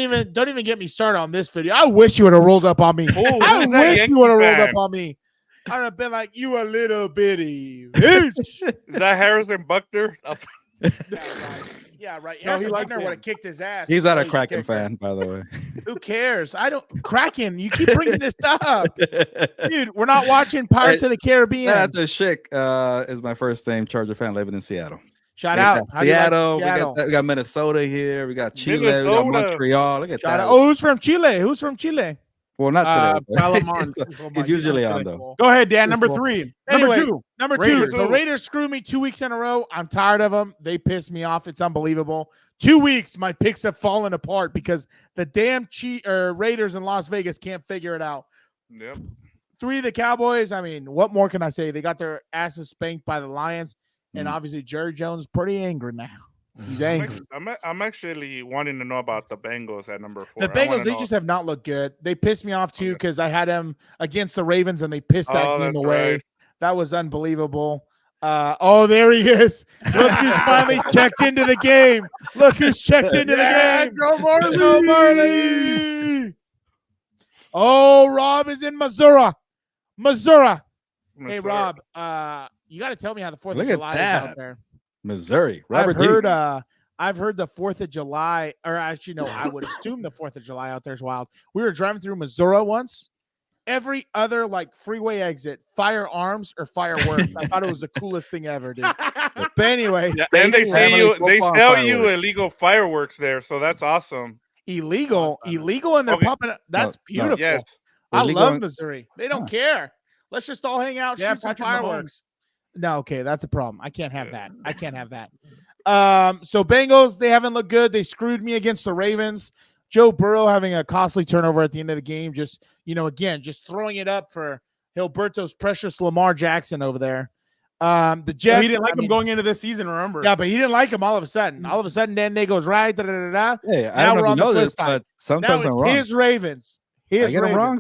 even get me started on this video. I wish you would have rolled up on me. Oh, I who's that wish Yankee you would have rolled fan? up on me. I'd have been like, you a little bitty bitch. Is that Harrison Buckner? Yeah, right. No, Harrison he liked Buckner him. would have kicked his ass. He's not a Crazy Kraken kicker. fan, by the way. Who cares? I don't Kraken. You keep bringing this up, dude. We're not watching Pirates of the Caribbean. That's a Schick is my first name Charger fan living in Seattle. Shout We out got How do you like Seattle. Seattle? We got Minnesota here. We got Chile. We got Minnesota. Montreal. Look at Shout that. out. Oh, who's from Chile? Who's from Chile? Well, not today. but Palamon. he's usually on though. Go ahead, Dan. Number Cool. 3. Anyway, Number 2. Number Raiders. 2, the Raiders screwed me 2 weeks in a row. I'm tired of them. They piss me off. It's unbelievable. 2 weeks, my picks have fallen apart because the damn Raiders in Las Vegas can't figure it out. Yep. 3, the Cowboys. I mean, what more can I say? They got their asses spanked by the Lions, and obviously Jerry Jones is pretty angry now. He's angry. I'm actually wanting to know about the Bengals at number 4. The Bengals, they just have not looked good. They pissed me off too because I had them against the Ravens and they pissed that game away. Right. That was unbelievable. There he is. Look who's finally checked into the game. Look who's checked into the game. Go Marley. Go Marley. Oh, Rob is in Missouri. Hey, Rob, you got to tell me how the 4th of Look at July is that. out there. Missouri. I've heard the 4th of July, or actually, no, I would assume the 4th of July out there is wild. We were driving through Missouri once. Every other like freeway exit, firearms or fireworks. I thought it was the coolest thing ever, dude. But anyway, and they sell you illegal fireworks there, so that's awesome. illegal, and they're popping up. That's beautiful. Yes. I Illegal love and- Missouri. They don't care. Let's just all hang out, Yeah, shoot some Patrick Mahomes. fireworks. No, okay, that's a problem. I can't have that. So Bengals, they haven't looked good. They screwed me against the Ravens. Joe Burrow having a costly turnover at the end of the game. Just, again, just throwing it up for Gilberto's precious Lamar Jackson over there. The Jets. He didn't like him going into this season, remember? Yeah, but he didn't like him all of a sudden. All of a sudden, Dan Day goes right. Da, da, da, da. Hey, I Now don't we're know on if you the know flip this, side. but sometimes Now I'm it's wrong. his Ravens. I get them Ravens. wrong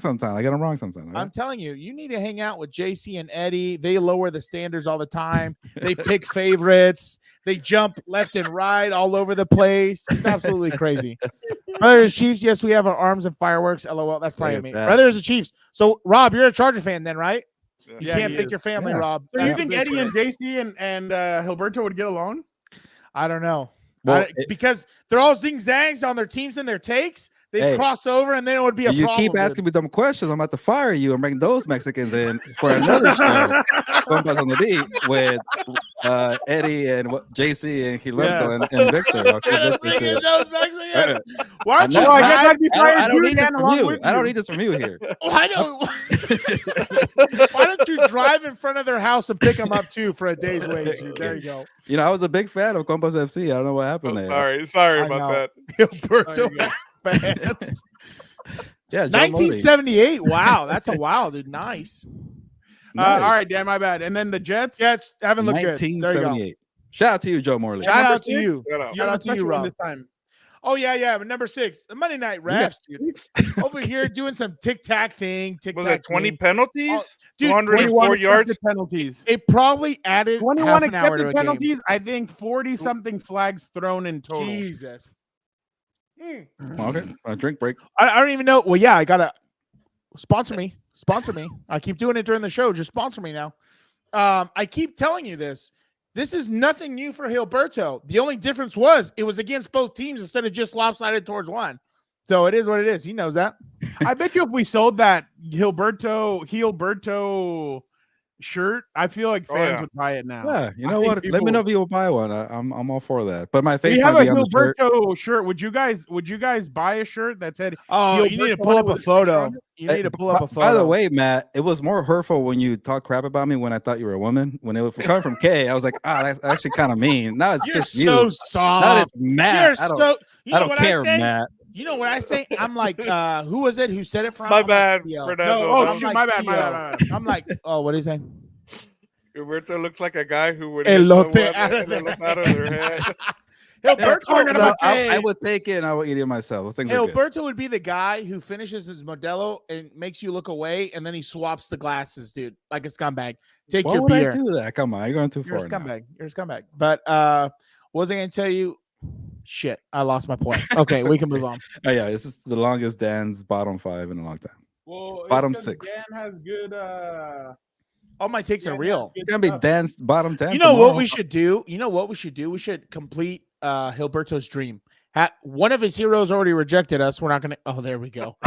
sometimes. I'm telling you, you need to hang out with JC and Eddie. They lower the standards all the time. They pick favorites. They jump left and right all over the place. It's absolutely crazy. Brothers Chiefs, yes, we have our arms and fireworks. LOL. That's probably Look me. at that. Brothers and Chiefs. So, Rob, you're a Charger fan then, right? You Yeah, can't he pick is. your family, Yeah. Rob. So you That's think a Eddie bitch. and JC and Gilberto would get along? I don't know. Well, Because they're all zing-zangs on their teams and their takes. They Hey, cross over, and then it would be a you problem. keep asking me dumb questions, I'm about to fire you and bring those Mexicans in for another show. Compas on the beat with Eddie and JC and Gilberto and Victor. Okay, Let's listen bring to in it. those Mexicans. Why don't No, you I guess drive? I'd be fired I don't too, need this Dan, from along you. with I don't you. need this from you here. Why don't you drive in front of their house and pick them up too for a day's wage? Dude. There you go. You know, I was a big fan of Compas FC. I don't know what happened there. Sorry I about know. that. Gilberto fans. Yeah, Joe Murray. 1978. Wow, that's a wow, dude. Nice. Nice. All right, Dan, my bad. And then the Jets. Jets haven't looked good. There you go. 1978. Shout out to you, Joe Morley. Shout Number out to 6? you. Shut up. Shout out to you, Special one Rob. This time. Oh yeah. But number 6, the Monday Night Refs, dude. Over here doing some tic-tac thing. Was Tic-tac it 20 thing. penalties? Oh, dude, 204 21 yards? accepted penalties. It probably added 21 half an hour to accepted a game. penalties. I think 40 something flags thrown in total. Jesus. Okay, a drink break. I don't even know. Well, yeah, I gotta sponsor me. Sponsor me. I keep doing it during the show. Just sponsor me now. I keep telling you this. This is nothing new for Gilberto. The only difference was it was against both teams instead of just lopsided towards one. So it is what it is. He knows that. I bet you if we sold that Gilberto shirt, I feel like Oh, fans yeah. would buy it now. Yeah, you I know think what? Let me people- know if you'll buy one. I'm all for that. But my We face have might a be on the shirt. Gilberto shirt. Would you guys buy a shirt that said Oh, you need to Gilberto pull up a with his photo. picture on You need to pull up a photo. By the way, Matt, it was more hurtful when you talk crap about me when I thought you were a woman. When it was coming from Kay, I was like, that's actually kind of mean. Now it's you're just so you. soft. Now it's Matt. You're I don't, so. You I know don't what care, I say? Matt. You know what I say? I'm like, who was it who said it from? My I'm bad, Like, Theo. Fernando. No, oh, I'm shoot, like my bad, Theo. my bad. I'm like, oh, what is he saying? Roberto looks like a guy who would Elote hit someone out of and their elote out of their head. Hilberto, I would take it and I would eat it myself. Those things are good. Hilberto would be the guy who finishes his Modelo and makes you look away, and then he swaps the glasses, dude, like a scumbag. Take Why your would beer. I do that? Come on, you're going too You're a far. scumbag. You're a scumbag. But what was I going to tell you? Shit, I lost my point. Okay, we can move on. Oh yeah, this is the longest Dan's bottom 5 in a long time. Well, bottom 6. Dan has good. All my takes are real. It's gonna be Dan's bottom 10. You know what we should do? We should complete Hilberto's dream. One of his heroes already rejected us. We're not gonna. Oh, there we go.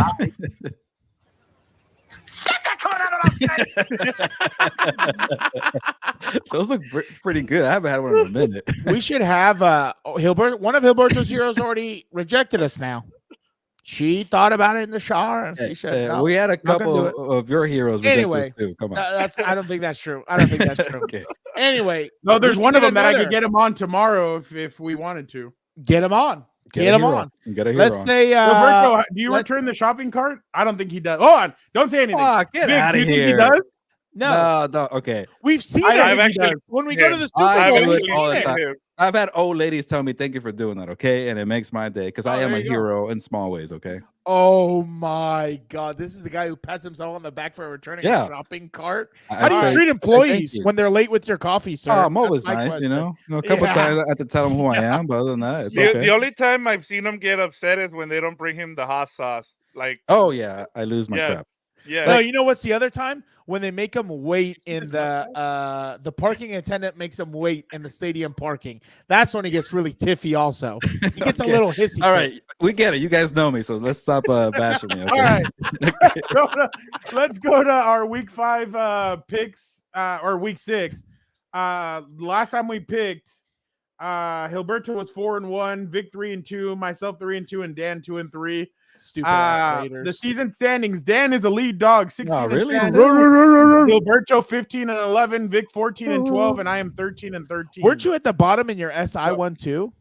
Those look pretty good. I haven't had one in a minute. We should have one of Hilberto's heroes already rejected us now. She thought about it in the shower and she said, no, we had a couple of your heroes anyway too. Come on. I don't think that's true. Okay. Anyway, no, there's one of them that I could get him on tomorrow if we wanted to. Get him on. Get him on. Get a hero. Let's say, Roberto, do you return the shopping cart? I don't think he does. Hold on, don't say anything. Get out of here. Think he does? No. Okay. We've seen it when we go to the Super Bowl. All the time. I've had old ladies tell me, "Thank you for doing that." Okay, and it makes my day because I am a hero in small ways. Okay. Oh my God! This is the guy who pats himself on the back for returning a shopping cart. How do you treat employees when they're late with your coffee, sir? Oh, I'm always nice, you know. A couple times I have to tell them who I am, but other than that, it's okay. The only time I've seen him get upset is when they don't bring him the hot sauce. Like, oh yeah, I lose my crap. Yeah. No, you know what's the other time? When they make him wait in the parking attendant makes him wait in the stadium parking. That's when he gets really tiffy also. He gets a little hissy. All right, we get it. You guys know me, so let's stop bashing me. Okay? All right. Let's go to our week 5 picks or week 6. Last time we picked Hilberto was 4-1, Vic 3-2, myself 3-2, and Dan 2-3. Stupid the season standings. Dan is a lead dog, 16 really? Hilberto 15-11, Vic 14-12, and I am 13-13. Weren't you at the bottom in your SI one too?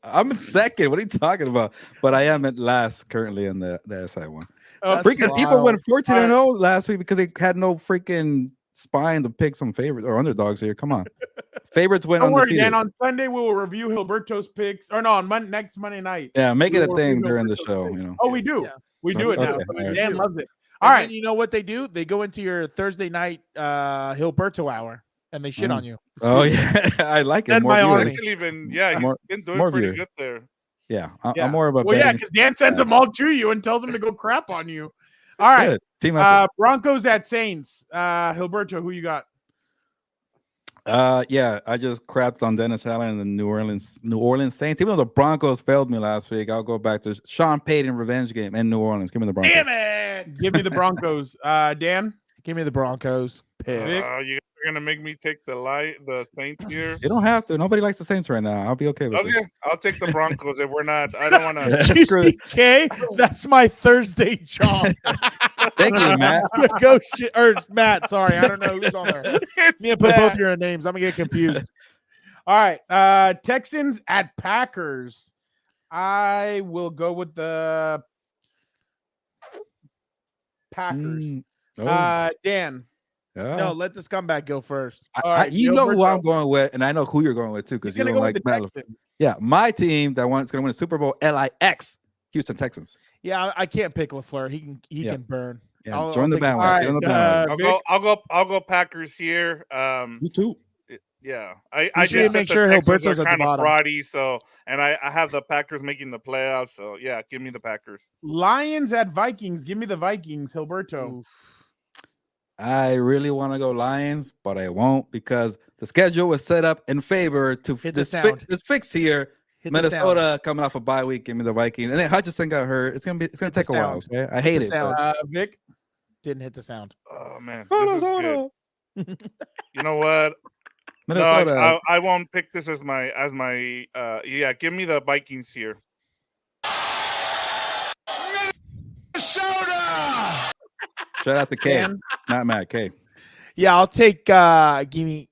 I'm in second. What are you talking about? But I am at last currently in the SI one. Freaking people went 14-0 last week because they had no freaking spine to pick some favorites or underdogs here. Come on. Favorites win Don't worry, undefeated. Dan. On Sunday, we will review Hilberto's picks. Or no, on next Monday night. Yeah, make it a thing during the show. You know. Oh, we do. Yeah. We do it now. Okay. Dan loves it. All right. You know what they do? They go into your Thursday night Hilberto hour and they shit on you. Oh yeah, I like it. More he's been doing pretty good there. Yeah, I'm more of a. Well, yeah, because Dan sends them all to you and tells them to go crap on you. All right. Good. Team effort. Broncos at Saints. Hilberto, who you got? Yeah, I just crapped on Dennis Allen and the New Orleans Saints. Even though the Broncos failed me last week, I'll go back to Sean Payton revenge game in New Orleans. Give me the Broncos. Damn it! Give me the Broncos. Dan, give me the Broncos. You guys are gonna make me take the Saints here. You don't have to. Nobody likes the Saints right now. I'll be okay with it. Okay, I'll take the Broncos if we're not. I don't want to. GCK, that's my Thursday job. Thank you, Matt. Go shit, or Matt. Sorry, I don't know who's on there. Me put both your names. I'm gonna get confused. All right, Texans at Packers. I will go with the Packers. Dan. No, let the scumbag go first. You know who I'm going with, and I know who you're going with too, because you don't like Matt. Yeah, my team that's going to win the Super Bowl, LIX, Houston Texans. Yeah, I can't pick LaFleur. He can burn. Yeah, join the bandwagon. I'll go Packers here. You too. Yeah, I just make sure Hilberto's at the bottom. Fraudy, so and I have the Packers making the playoffs. So yeah, give me the Packers. Lions at Vikings. Give me the Vikings. Hilberto. Oof. I really want to go Lions, but I won't because the schedule was set up in favor to this fix here. Minnesota coming off a bye week. Give me the Vikings, and then Hutchinson got hurt. It's gonna take a while. Okay, I hate it. Vic didn't hit the sound. Oh man, this is good. You know what? Minnesota. No, I won't pick this as my yeah. Give me the Vikings here. Minnesota. Shout out to K, not Matt. K. Yeah, I'll take. Give me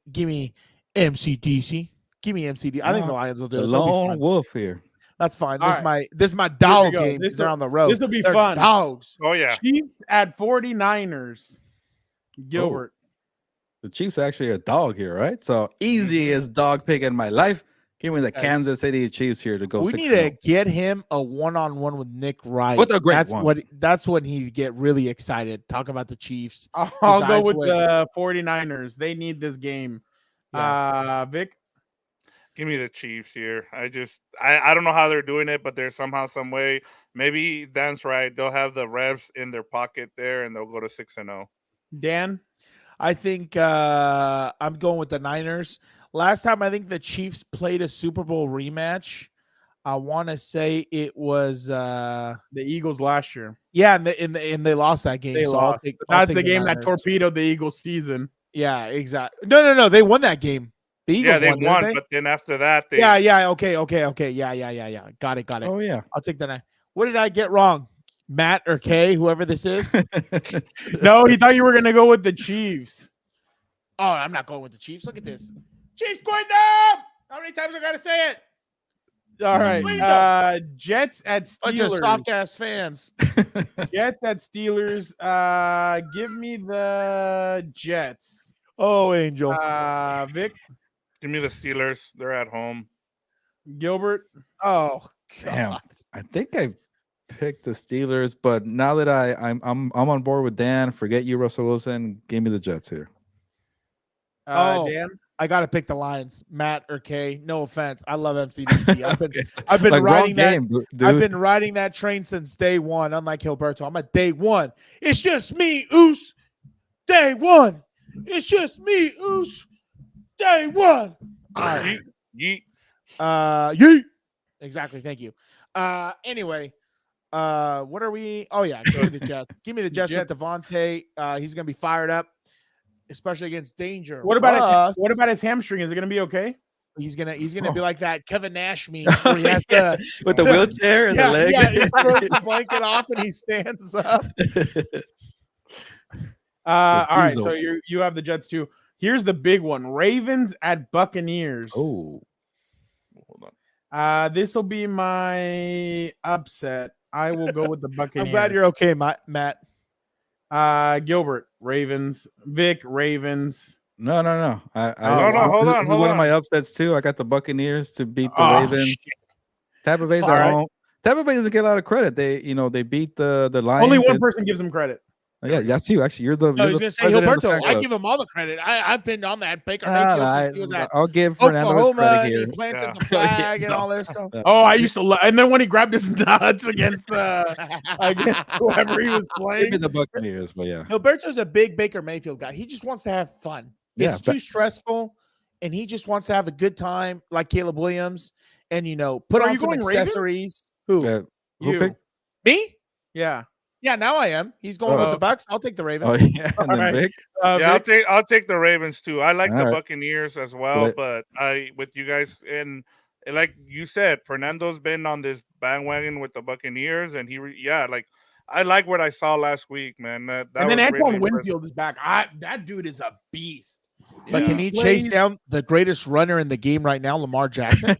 MCDC. Give me MCD. I think the Lions will do it. The lone wolf here. That's fine. This is my dog game. They're on the road. This will be fun. Dogs. Oh yeah. Chiefs at 49ers. Gilbert. The Chiefs are actually a dog here, right? So easiest dog pick in my life. Give me the Kansas City Chiefs here to go. We need to get him a one-on-one with Nick Wright. What a great one. That's when he get really excited. Talk about the Chiefs. I'll go with the 49ers. They need this game. Yeah. Vic? Give me the Chiefs here. I don't know how they're doing it, but there's somehow, some way. Maybe Dan's right. They'll have the refs in their pocket there, and they'll go to 6-0. Dan? I think I'm going with the Niners. Last time I think the Chiefs played a Super Bowl rematch. I want to say it was the Eagles last year. Yeah, and they lost that game. Lost. That's the game that torpedoed the Eagles season. Yeah, exactly. No. They won that game. The Eagles they won, but then after that, they Okay. Yeah. Got it. Oh yeah. I'll take the 9. What did I get wrong? Matt or Kay, whoever this is? No, he thought you were gonna go with the Chiefs. Oh, I'm not going with the Chiefs. Look at this. Chiefs going down. How many times I gotta say it? All right. Jets at Steelers. Bunch of soft ass fans. Jets at Steelers. Give me the Jets. Oh, Angel. Vic. Give me the Steelers. They're at home. Gilbert. Oh, God. Damn. I think I picked the Steelers, but now that I'm on board with Dan, forget you, Russell Wilson. Give me the Jets here. Dan. I gotta pick the Lions, Matt or Kay. No offense, I love MCDC. I've been like riding that. Dude. I've been riding that train since day one. Unlike Gilberto, I'm at day one. It's just me, Oos. Day one. It's just me, Oos. Day one. All right. Yeet. Yeet. Exactly. Thank you. Anyway, what are we? Oh yeah, give me the Jets. Give me the Jets with Davante. He's gonna be fired up, especially against danger. What about his hamstring? Is it gonna be okay? He's gonna be like that Kevin Nash meme where he has to with the wheelchair and the leg. Yeah, he throws the blanket off and he stands up. All right, so you have the Jets too. Here's the big one: Ravens at Buccaneers. Oh, hold on. This will be my upset. I will go with the Buccaneers. I'm glad you're okay, Matt. Gilbert, Ravens. Vic, Ravens. No. Hold on. This is one of my upsets too. I got the Buccaneers to beat the Ravens. Shit. Tampa Bay's at home. Tampa Bay doesn't get a lot of credit. They beat the Lions. Only one person gives them credit. Yeah, that's you. Actually, you're the. I was going to say Gilberto. I give him all the credit. I've been on that Baker Mayfield. He was at give Fernando credit here. He planted the flag and all this stuff. Oh, I used to and then when he grabbed his nuts against whoever he was playing. Maybe the Buccaneers, but yeah. Gilberto's a big Baker Mayfield guy. He just wants to have fun. It's too stressful, and he just wants to have a good time, like Caleb Williams, and put on some accessories. Raven? Who? You? Me? Yeah. Yeah, now I am. He's going with the Bucks. I'll take the Ravens. Oh yeah, and then Vic? I'll take the Ravens too. I like the Buccaneers as well, but I with you guys and like you said, Fernando's been on this bandwagon with the Buccaneers, and I like what I saw last week, man. And then Antoine Winfield is back. That dude is a beast. But can he chase down the greatest runner in the game right now, Lamar Jackson?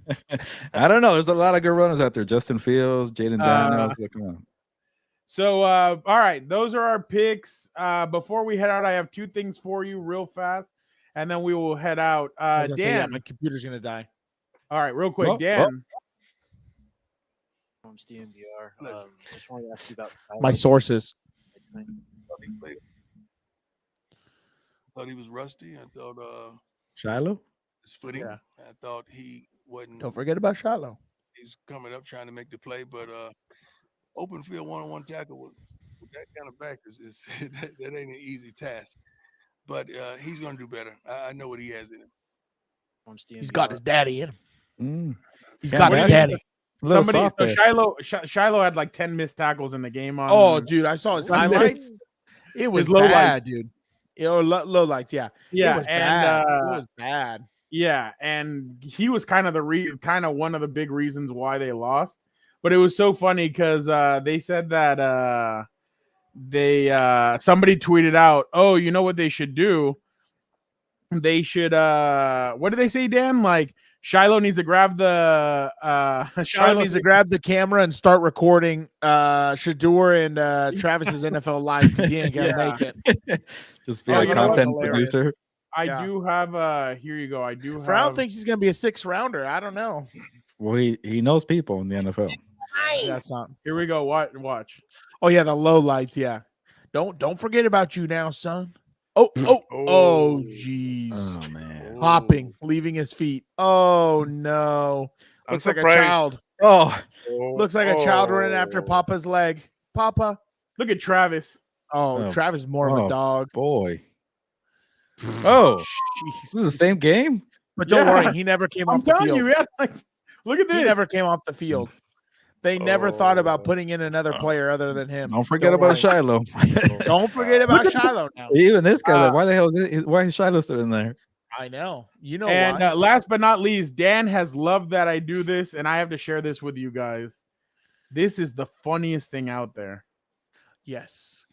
I don't know. There's a lot of good runners out there. Justin Fields, Jaden Daniels. Come on. So, all right, those are our picks. Before we head out, I have two things for you real fast, and then we will head out. Dan, my computer's going to die. All right, real quick, Dan. From DNVR. Just wanted to ask you about my sources. I thought he was rusty. I thought Shiloh? His footing. Yeah. I thought he wasn't. Don't forget about Shiloh. He's coming up trying to make the play, but open field one-on-one tackle with that kind of back is that ain't an easy task. But he's going to do better. I know what he has in him. He's got his daddy in him. He's got his daddy. Shiloh had like 10 missed tackles in the game. Dude, I saw his highlights. It was low bad, dude. Low lights, yeah. Yeah, it was bad. It was bad. Yeah, and he was kind of one of the big reasons why they lost. But it was so funny because they said that somebody tweeted out, "Oh, you know what they should do? They should what did they say, Dan? Like Shiloh needs to grab the Shiloh needs to grab the camera and start recording Shador and Travis's NFL Live because he ain't gonna make it. Just be a content producer." I do have. Here you go. I do. Brown have... thinks he's going to be a 6th rounder. I don't know. Well, he knows people in the NFL. That's not. Here we go. Watch. Oh yeah, the low lights. Yeah. Don't forget about you now, son. Oh, jeez. Oh man. Hopping, leaving his feet. Oh no. Looks like a child. Oh. Looks like a child running after Papa's leg. Papa. Look at Travis. Oh, Travis is more of a dog. Boy. Oh, jeez. This is the same game? But don't worry, he never came off the field. You, like, look at this. He never came off the field. They never thought about putting in another player other than him. Don't forget about Shiloh. Don't forget about Shiloh now. Even this guy, like, why the hell why is Shiloh still in there? I know. You know and why. Last but not least, Dan has loved that I do this, and I have to share this with you guys. This is the funniest thing out there. Yes.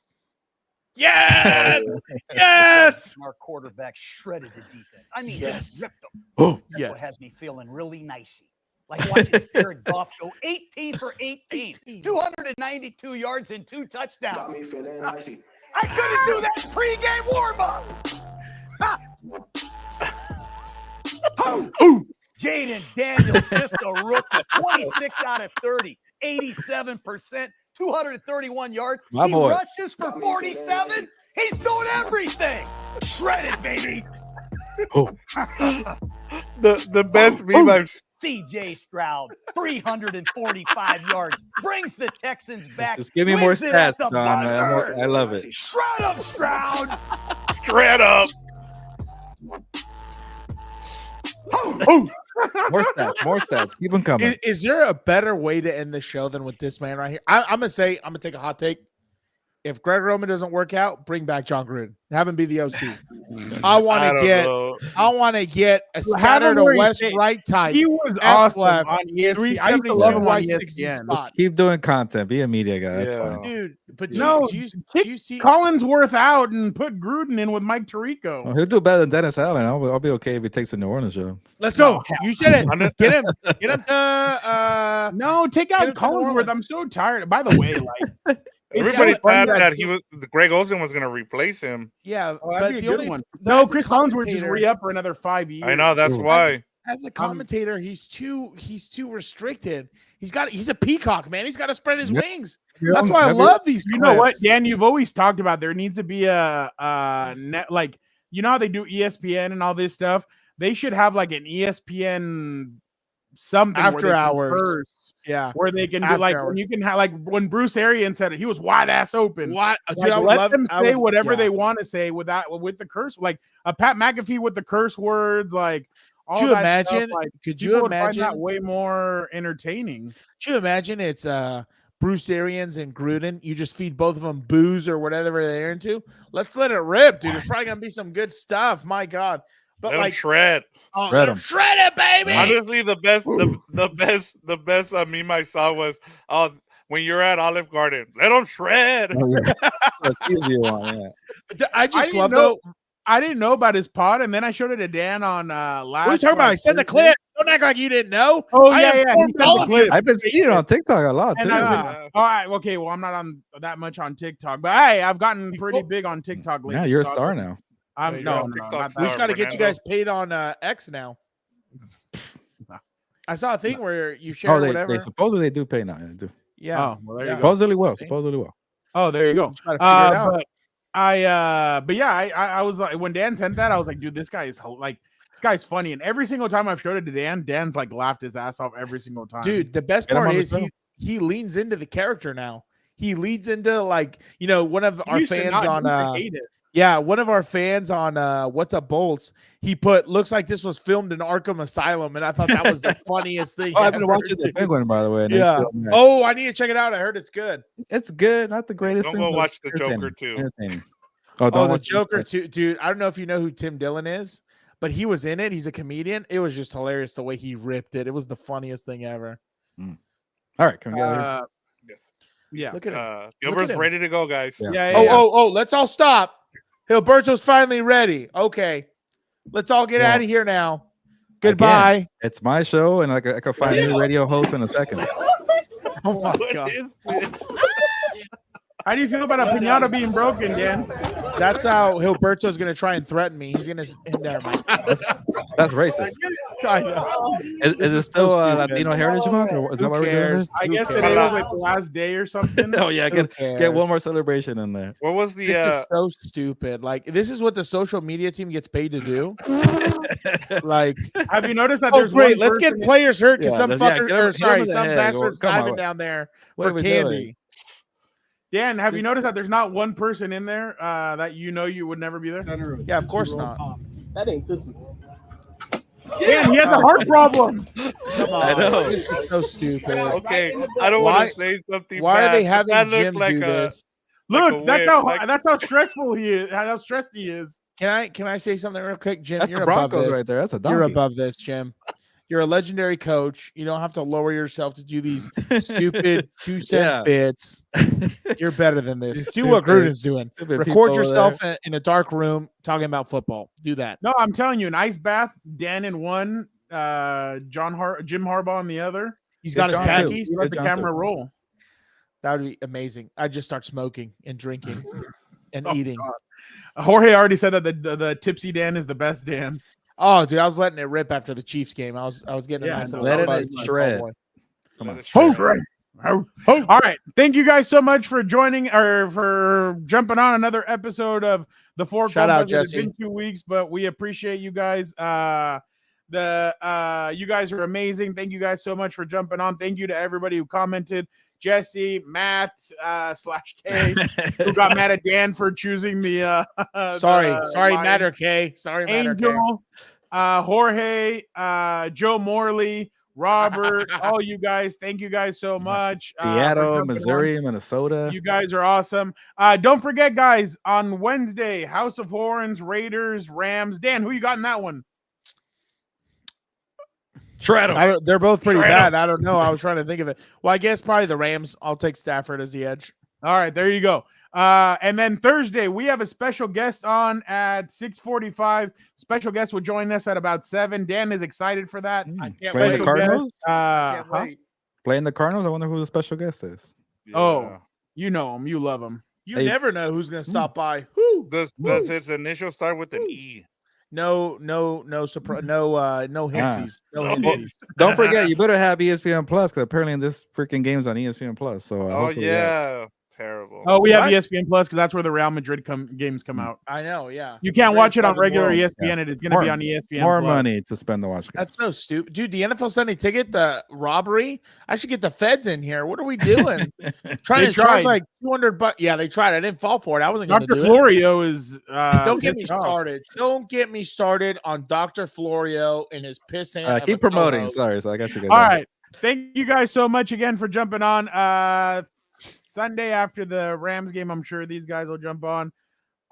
Yes! Yes! Our quarterback shredded the defense. I mean, Yes. just ripped them. Oh, That's yes. what has me feeling really nicey. Like watching Jared Goff go 18 for 18, 292 yards and 2 touchdowns. Got me feeling nicey. I couldn't do that pregame warm-up. Jaden Daniels, just a rookie. 26 out of 30, 87%, 231 yards. My boy. Rushes for 47. He's doing everything. Shredded, baby. The best meme I've CJ Stroud, 345 yards, brings the Texans back. Just give me more wins it at stats, the John. buzzer. I love it. Shred up, Stroud. Shred up. More stats. Keep them coming. Is there a better way to end the show than with this man right here? I'm gonna take a hot take. If Greg Roman doesn't work out, bring back John Gruden. Have him be the OC. I want to get a scattered to west right type. He was F awesome left, on ESPN. 372 I love him on Y 60 ESPN. spot. Just keep doing content. Be a media guy. That's fine. Dude, but No, do you see Collinsworth out and put Gruden in with Mike Tirico. Well, he'll do better than Dennis Allen. I'll be okay if he takes the New Orleans job. Let's go. You said it. Get him to No, take Get out him to New Collinsworth. Orleans. I'm so tired. By the way, like everybody so funny thought that Greg Olsen was going to replace him. Yeah, Oh, that'd but be a the good only one. as No, a Chris Collinsworth just commentator- re-up for another 5 years. I know, that's why. As a commentator, he's too restricted. He's a peacock, man. He's got to spread his wings. That's why I love these. You know what, clips. Dan? You've always talked about there needs to be a net, like you know how they do ESPN and all this stuff. They should have like an ESPN something After where they can hours. curse, Yeah, where they can do After like hours. when you can have like when Bruce Arians said it, he was wide ass open. What? Like, let them say whatever they want to say with the curse, like a Pat McAfee with the curse words, like. All Could you that imagine? Stuff, like, Could people you would find imagine? that way more entertaining? Could you imagine? It's Bruce Arians and Gruden. You just feed both of them booze or whatever they're into. Let's let it rip, dude. It's probably gonna be some good stuff. My God. But Let him like shred. oh, Shred let 'em 'em. shred it, baby. Honestly, the best meme I saw was when you're at Olive Garden. Let them shred. Oh, yeah. That's easier one, yeah. I just didn't love know- though. I didn't know about his pod, and then I showed it to Dan on last. What are you talking about? I sent the clip. Don't act like you didn't know. Oh I yeah, yeah. He informed sent all the of you. clip. I've been seeing it on TikTok a lot And too. all right, okay. Well, I'm not on that much on TikTok, but hey, I've gotten pretty big on TikTok lately. Yeah, you're a so star now. I'm You're no, a no, TikTok not star. We that. just got to get you Fernando. guys paid on X now. I saw a thing where you share Oh, they whatever. supposedly they do pay now. They do. Yeah. Oh, well, there you go. Supposedly well. See? Supposedly well. Oh, there you go. Just gotta figure it out. But I was like, when Dan sent that, I was like, dude, this guy is like, this guy's funny. And every single time I've showed it to Dan, Dan's like laughed his ass off every single time. Dude, the best Get him part on the is show. he leans into the character now. He leads into like, you know, one of He our used to fans not- he on used to hate it. yeah, one of our fans on What's Up Bolts, he put looks like this was filmed in Arkham Asylum, and I thought that was the funniest thing. Oh, I've been ever, watching the dude. Penguin, by the way. and they Yeah. still- Oh, I need to check it out. I heard it's good. it's good. Not the greatest. Don't thing, go but watch The entertaining. Joker, too. Entertaining. Oh, Oh, don't the watch Joker too, dude. I don't know if you know who Tim Dillon is, but he was in it. He's a comedian. It was just hilarious the way he ripped it. It was the funniest thing ever. All right, can we get here? Yes. Yeah. Look at him. Gilbert's him. ready to go, guys. Yeah. Oh, let's all stop. Hilberto's finally ready. Okay. Let's all get out of here now. Goodbye. Again, it's my show, and I could find a new radio host in a second. Oh my What God. is this? How do you feel about a pinata being broken, Dan? That's how Gilberto's going to try and threaten me. He's going to in there, Mike. That's racist. I know. Is it still Latino Heritage Month, or is that why we're doing this? I guess today was like the last day or something. Oh yeah, get one more celebration in there. What was the? This is so stupid. Like, this is what the social media team gets paid to do. Like, have you noticed that? Oh, there's great. one Let's get person- players hurt because some get fucker, him- or hit him sorry, in the some head. bastard's Come on. diving down there What are for we candy. doing? Dan, have you noticed that there's not one person in there that you would never be there? Yeah, of course not. That ain't Sissy. Dan, he has a heart problem. Come on. I know. This is so stupid. Okay, I don't Why- want to say something. Why are bad, they but having that looked Jim like do a- this? like Look, a that's whip, how how stressful he is. How stressed he is. Can I say something real quick, Jim? That's You're the above Broncos this. right there. That's a You're donkey. above this, Jim. You're a legendary coach. You don't have to lower yourself to do these stupid 2-cent Yeah. bits. You're better than this. You Do what stupid- Gruden's doing. stupid Record people over yourself in a dark room talking about football. Do that. No, I'm telling you, an ice bath. Dan in one, Jim Harbaugh in the other. He's got his John, too. khakis. You let the John, camera too. roll. That would be amazing. I'd just start smoking and drinking and eating. Jorge already said that the tipsy Dan is the best Dan. Oh, dude, I was letting it rip after the Chiefs game. I was getting a Yeah, nice little let it buzz. shred. Oh, boy. Come on. All right. Thank you guys so much for joining or for jumping on another episode of the Four Shout out, Compas. It's Jesse. been 2 weeks, but we appreciate you guys. You guys are amazing. Thank you guys so much for jumping on. Thank you to everybody who commented. Jesse, Matt, /K, who got mad at Dan for choosing the Sorry, Lion. Matt or K. Sorry, Matt or K. Angel, Jorge, Joe Morley, Robert, all you guys. Thank you guys so much. for Seattle, jumping Missouri, on. Minnesota. You guys are awesome. Don't forget, guys, on Wednesday, House of Horns, Raiders, Rams. Dan, who you got in that one? Shred 'em. They're both pretty Shred 'em. bad. I don't know. I was trying to think of it. Well, I guess probably the Rams. I'll take Stafford as the edge. All right, there you go. And then Thursday, we have a special guest on at 6:45. Special guest will join us at about 7. Dan is excited for that. I can't Playing wait. the Cardinals? Can't wait. Playing the Cardinals? I wonder who the special guest is. Oh, you know him. You love him. You Hey. never know who's going to stop by. Who? Does its initial start with an E? No surprise. No hintsies. No No. hintsies. Don't forget, you better have ESPN Plus because apparently this freaking game's on ESPN Plus. So Oh hopefully yeah, terrible. Oh, we have What? ESPN Plus because that's where the Real Madrid games come out. I know. Yeah. You can't Great watch it on fucking regular world. ESPN. It's going to be on ESPN. more Plus. money to spend to watch games. That's so stupid, dude. The NFL Sunday ticket, the robbery. I should get the feds in here. What are we doing? Trying They to charge tried. like $200. Yeah, they tried. I didn't fall for it. I wasn't going to Dr. do it. Florio is. Don't get me pissed off. started. Don't get me started on Dr. Florio and his piss hand. of Keep a promoting. co-host. Sorry, so I got you guys. All on. right. Thank you guys so much again for jumping on. Sunday after the Rams game, I'm sure these guys will jump on.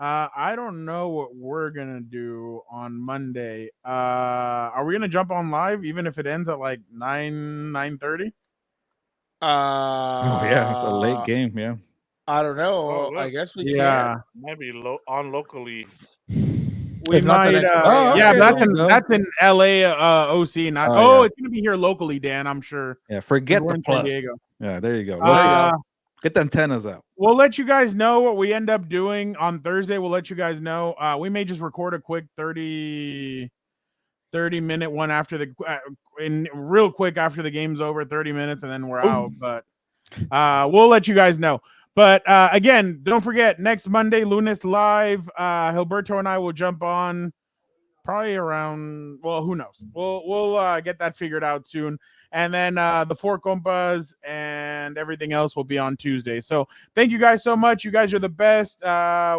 I don't know what we're gonna do on Monday. Are we gonna jump on live even if it ends at like 9:30? Oh yeah, it's a late game. Yeah. I don't know. Oh, look. I guess we Yeah. Might be on locally. We If not the might. next Oh, Monday. Yeah, okay, that's there in you go. that's in LA, OC. Not. Oh, Oh, yeah. it's gonna be here locally, Dan. I'm sure. Yeah. Forget We're the in San plus. Diego. Yeah, there you go. Uh, Get the antennas out. We'll let you guys know what we end up doing on Thursday. We'll let you guys know. We may just record a quick 30-minute one after the in real quick after the game's over, 30 minutes, and then we're out. But we'll let you guys know. But again, don't forget next Monday, Lunes Live. Gilberto and I will jump on probably around. Well, who knows? We'll get that figured out soon. And then the Four Compas and everything else will be on Tuesday. So thank you guys so much. You guys are the best.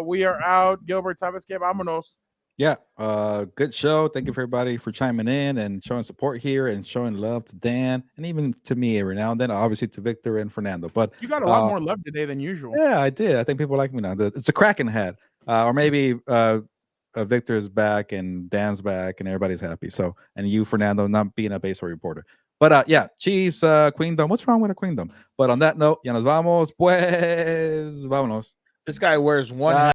We are out. Gilbert, sabes que vámonos. Yeah, good show. Thank you for everybody for chiming in and showing support here and showing love to Dan and even to me every now and then. Obviously to Victor and Fernando. But You got a lot more love today than usual. yeah, I did. I think people like me now. It's a Kraken head, or maybe Victor's back and Dan's back and everybody's happy. So and you, Fernando, not being a baseball reporter. But yeah, Chiefs, Queendom. What's wrong with a Queendom? But on that note, ya nos vamos, pues, vámonos. This guy wears one.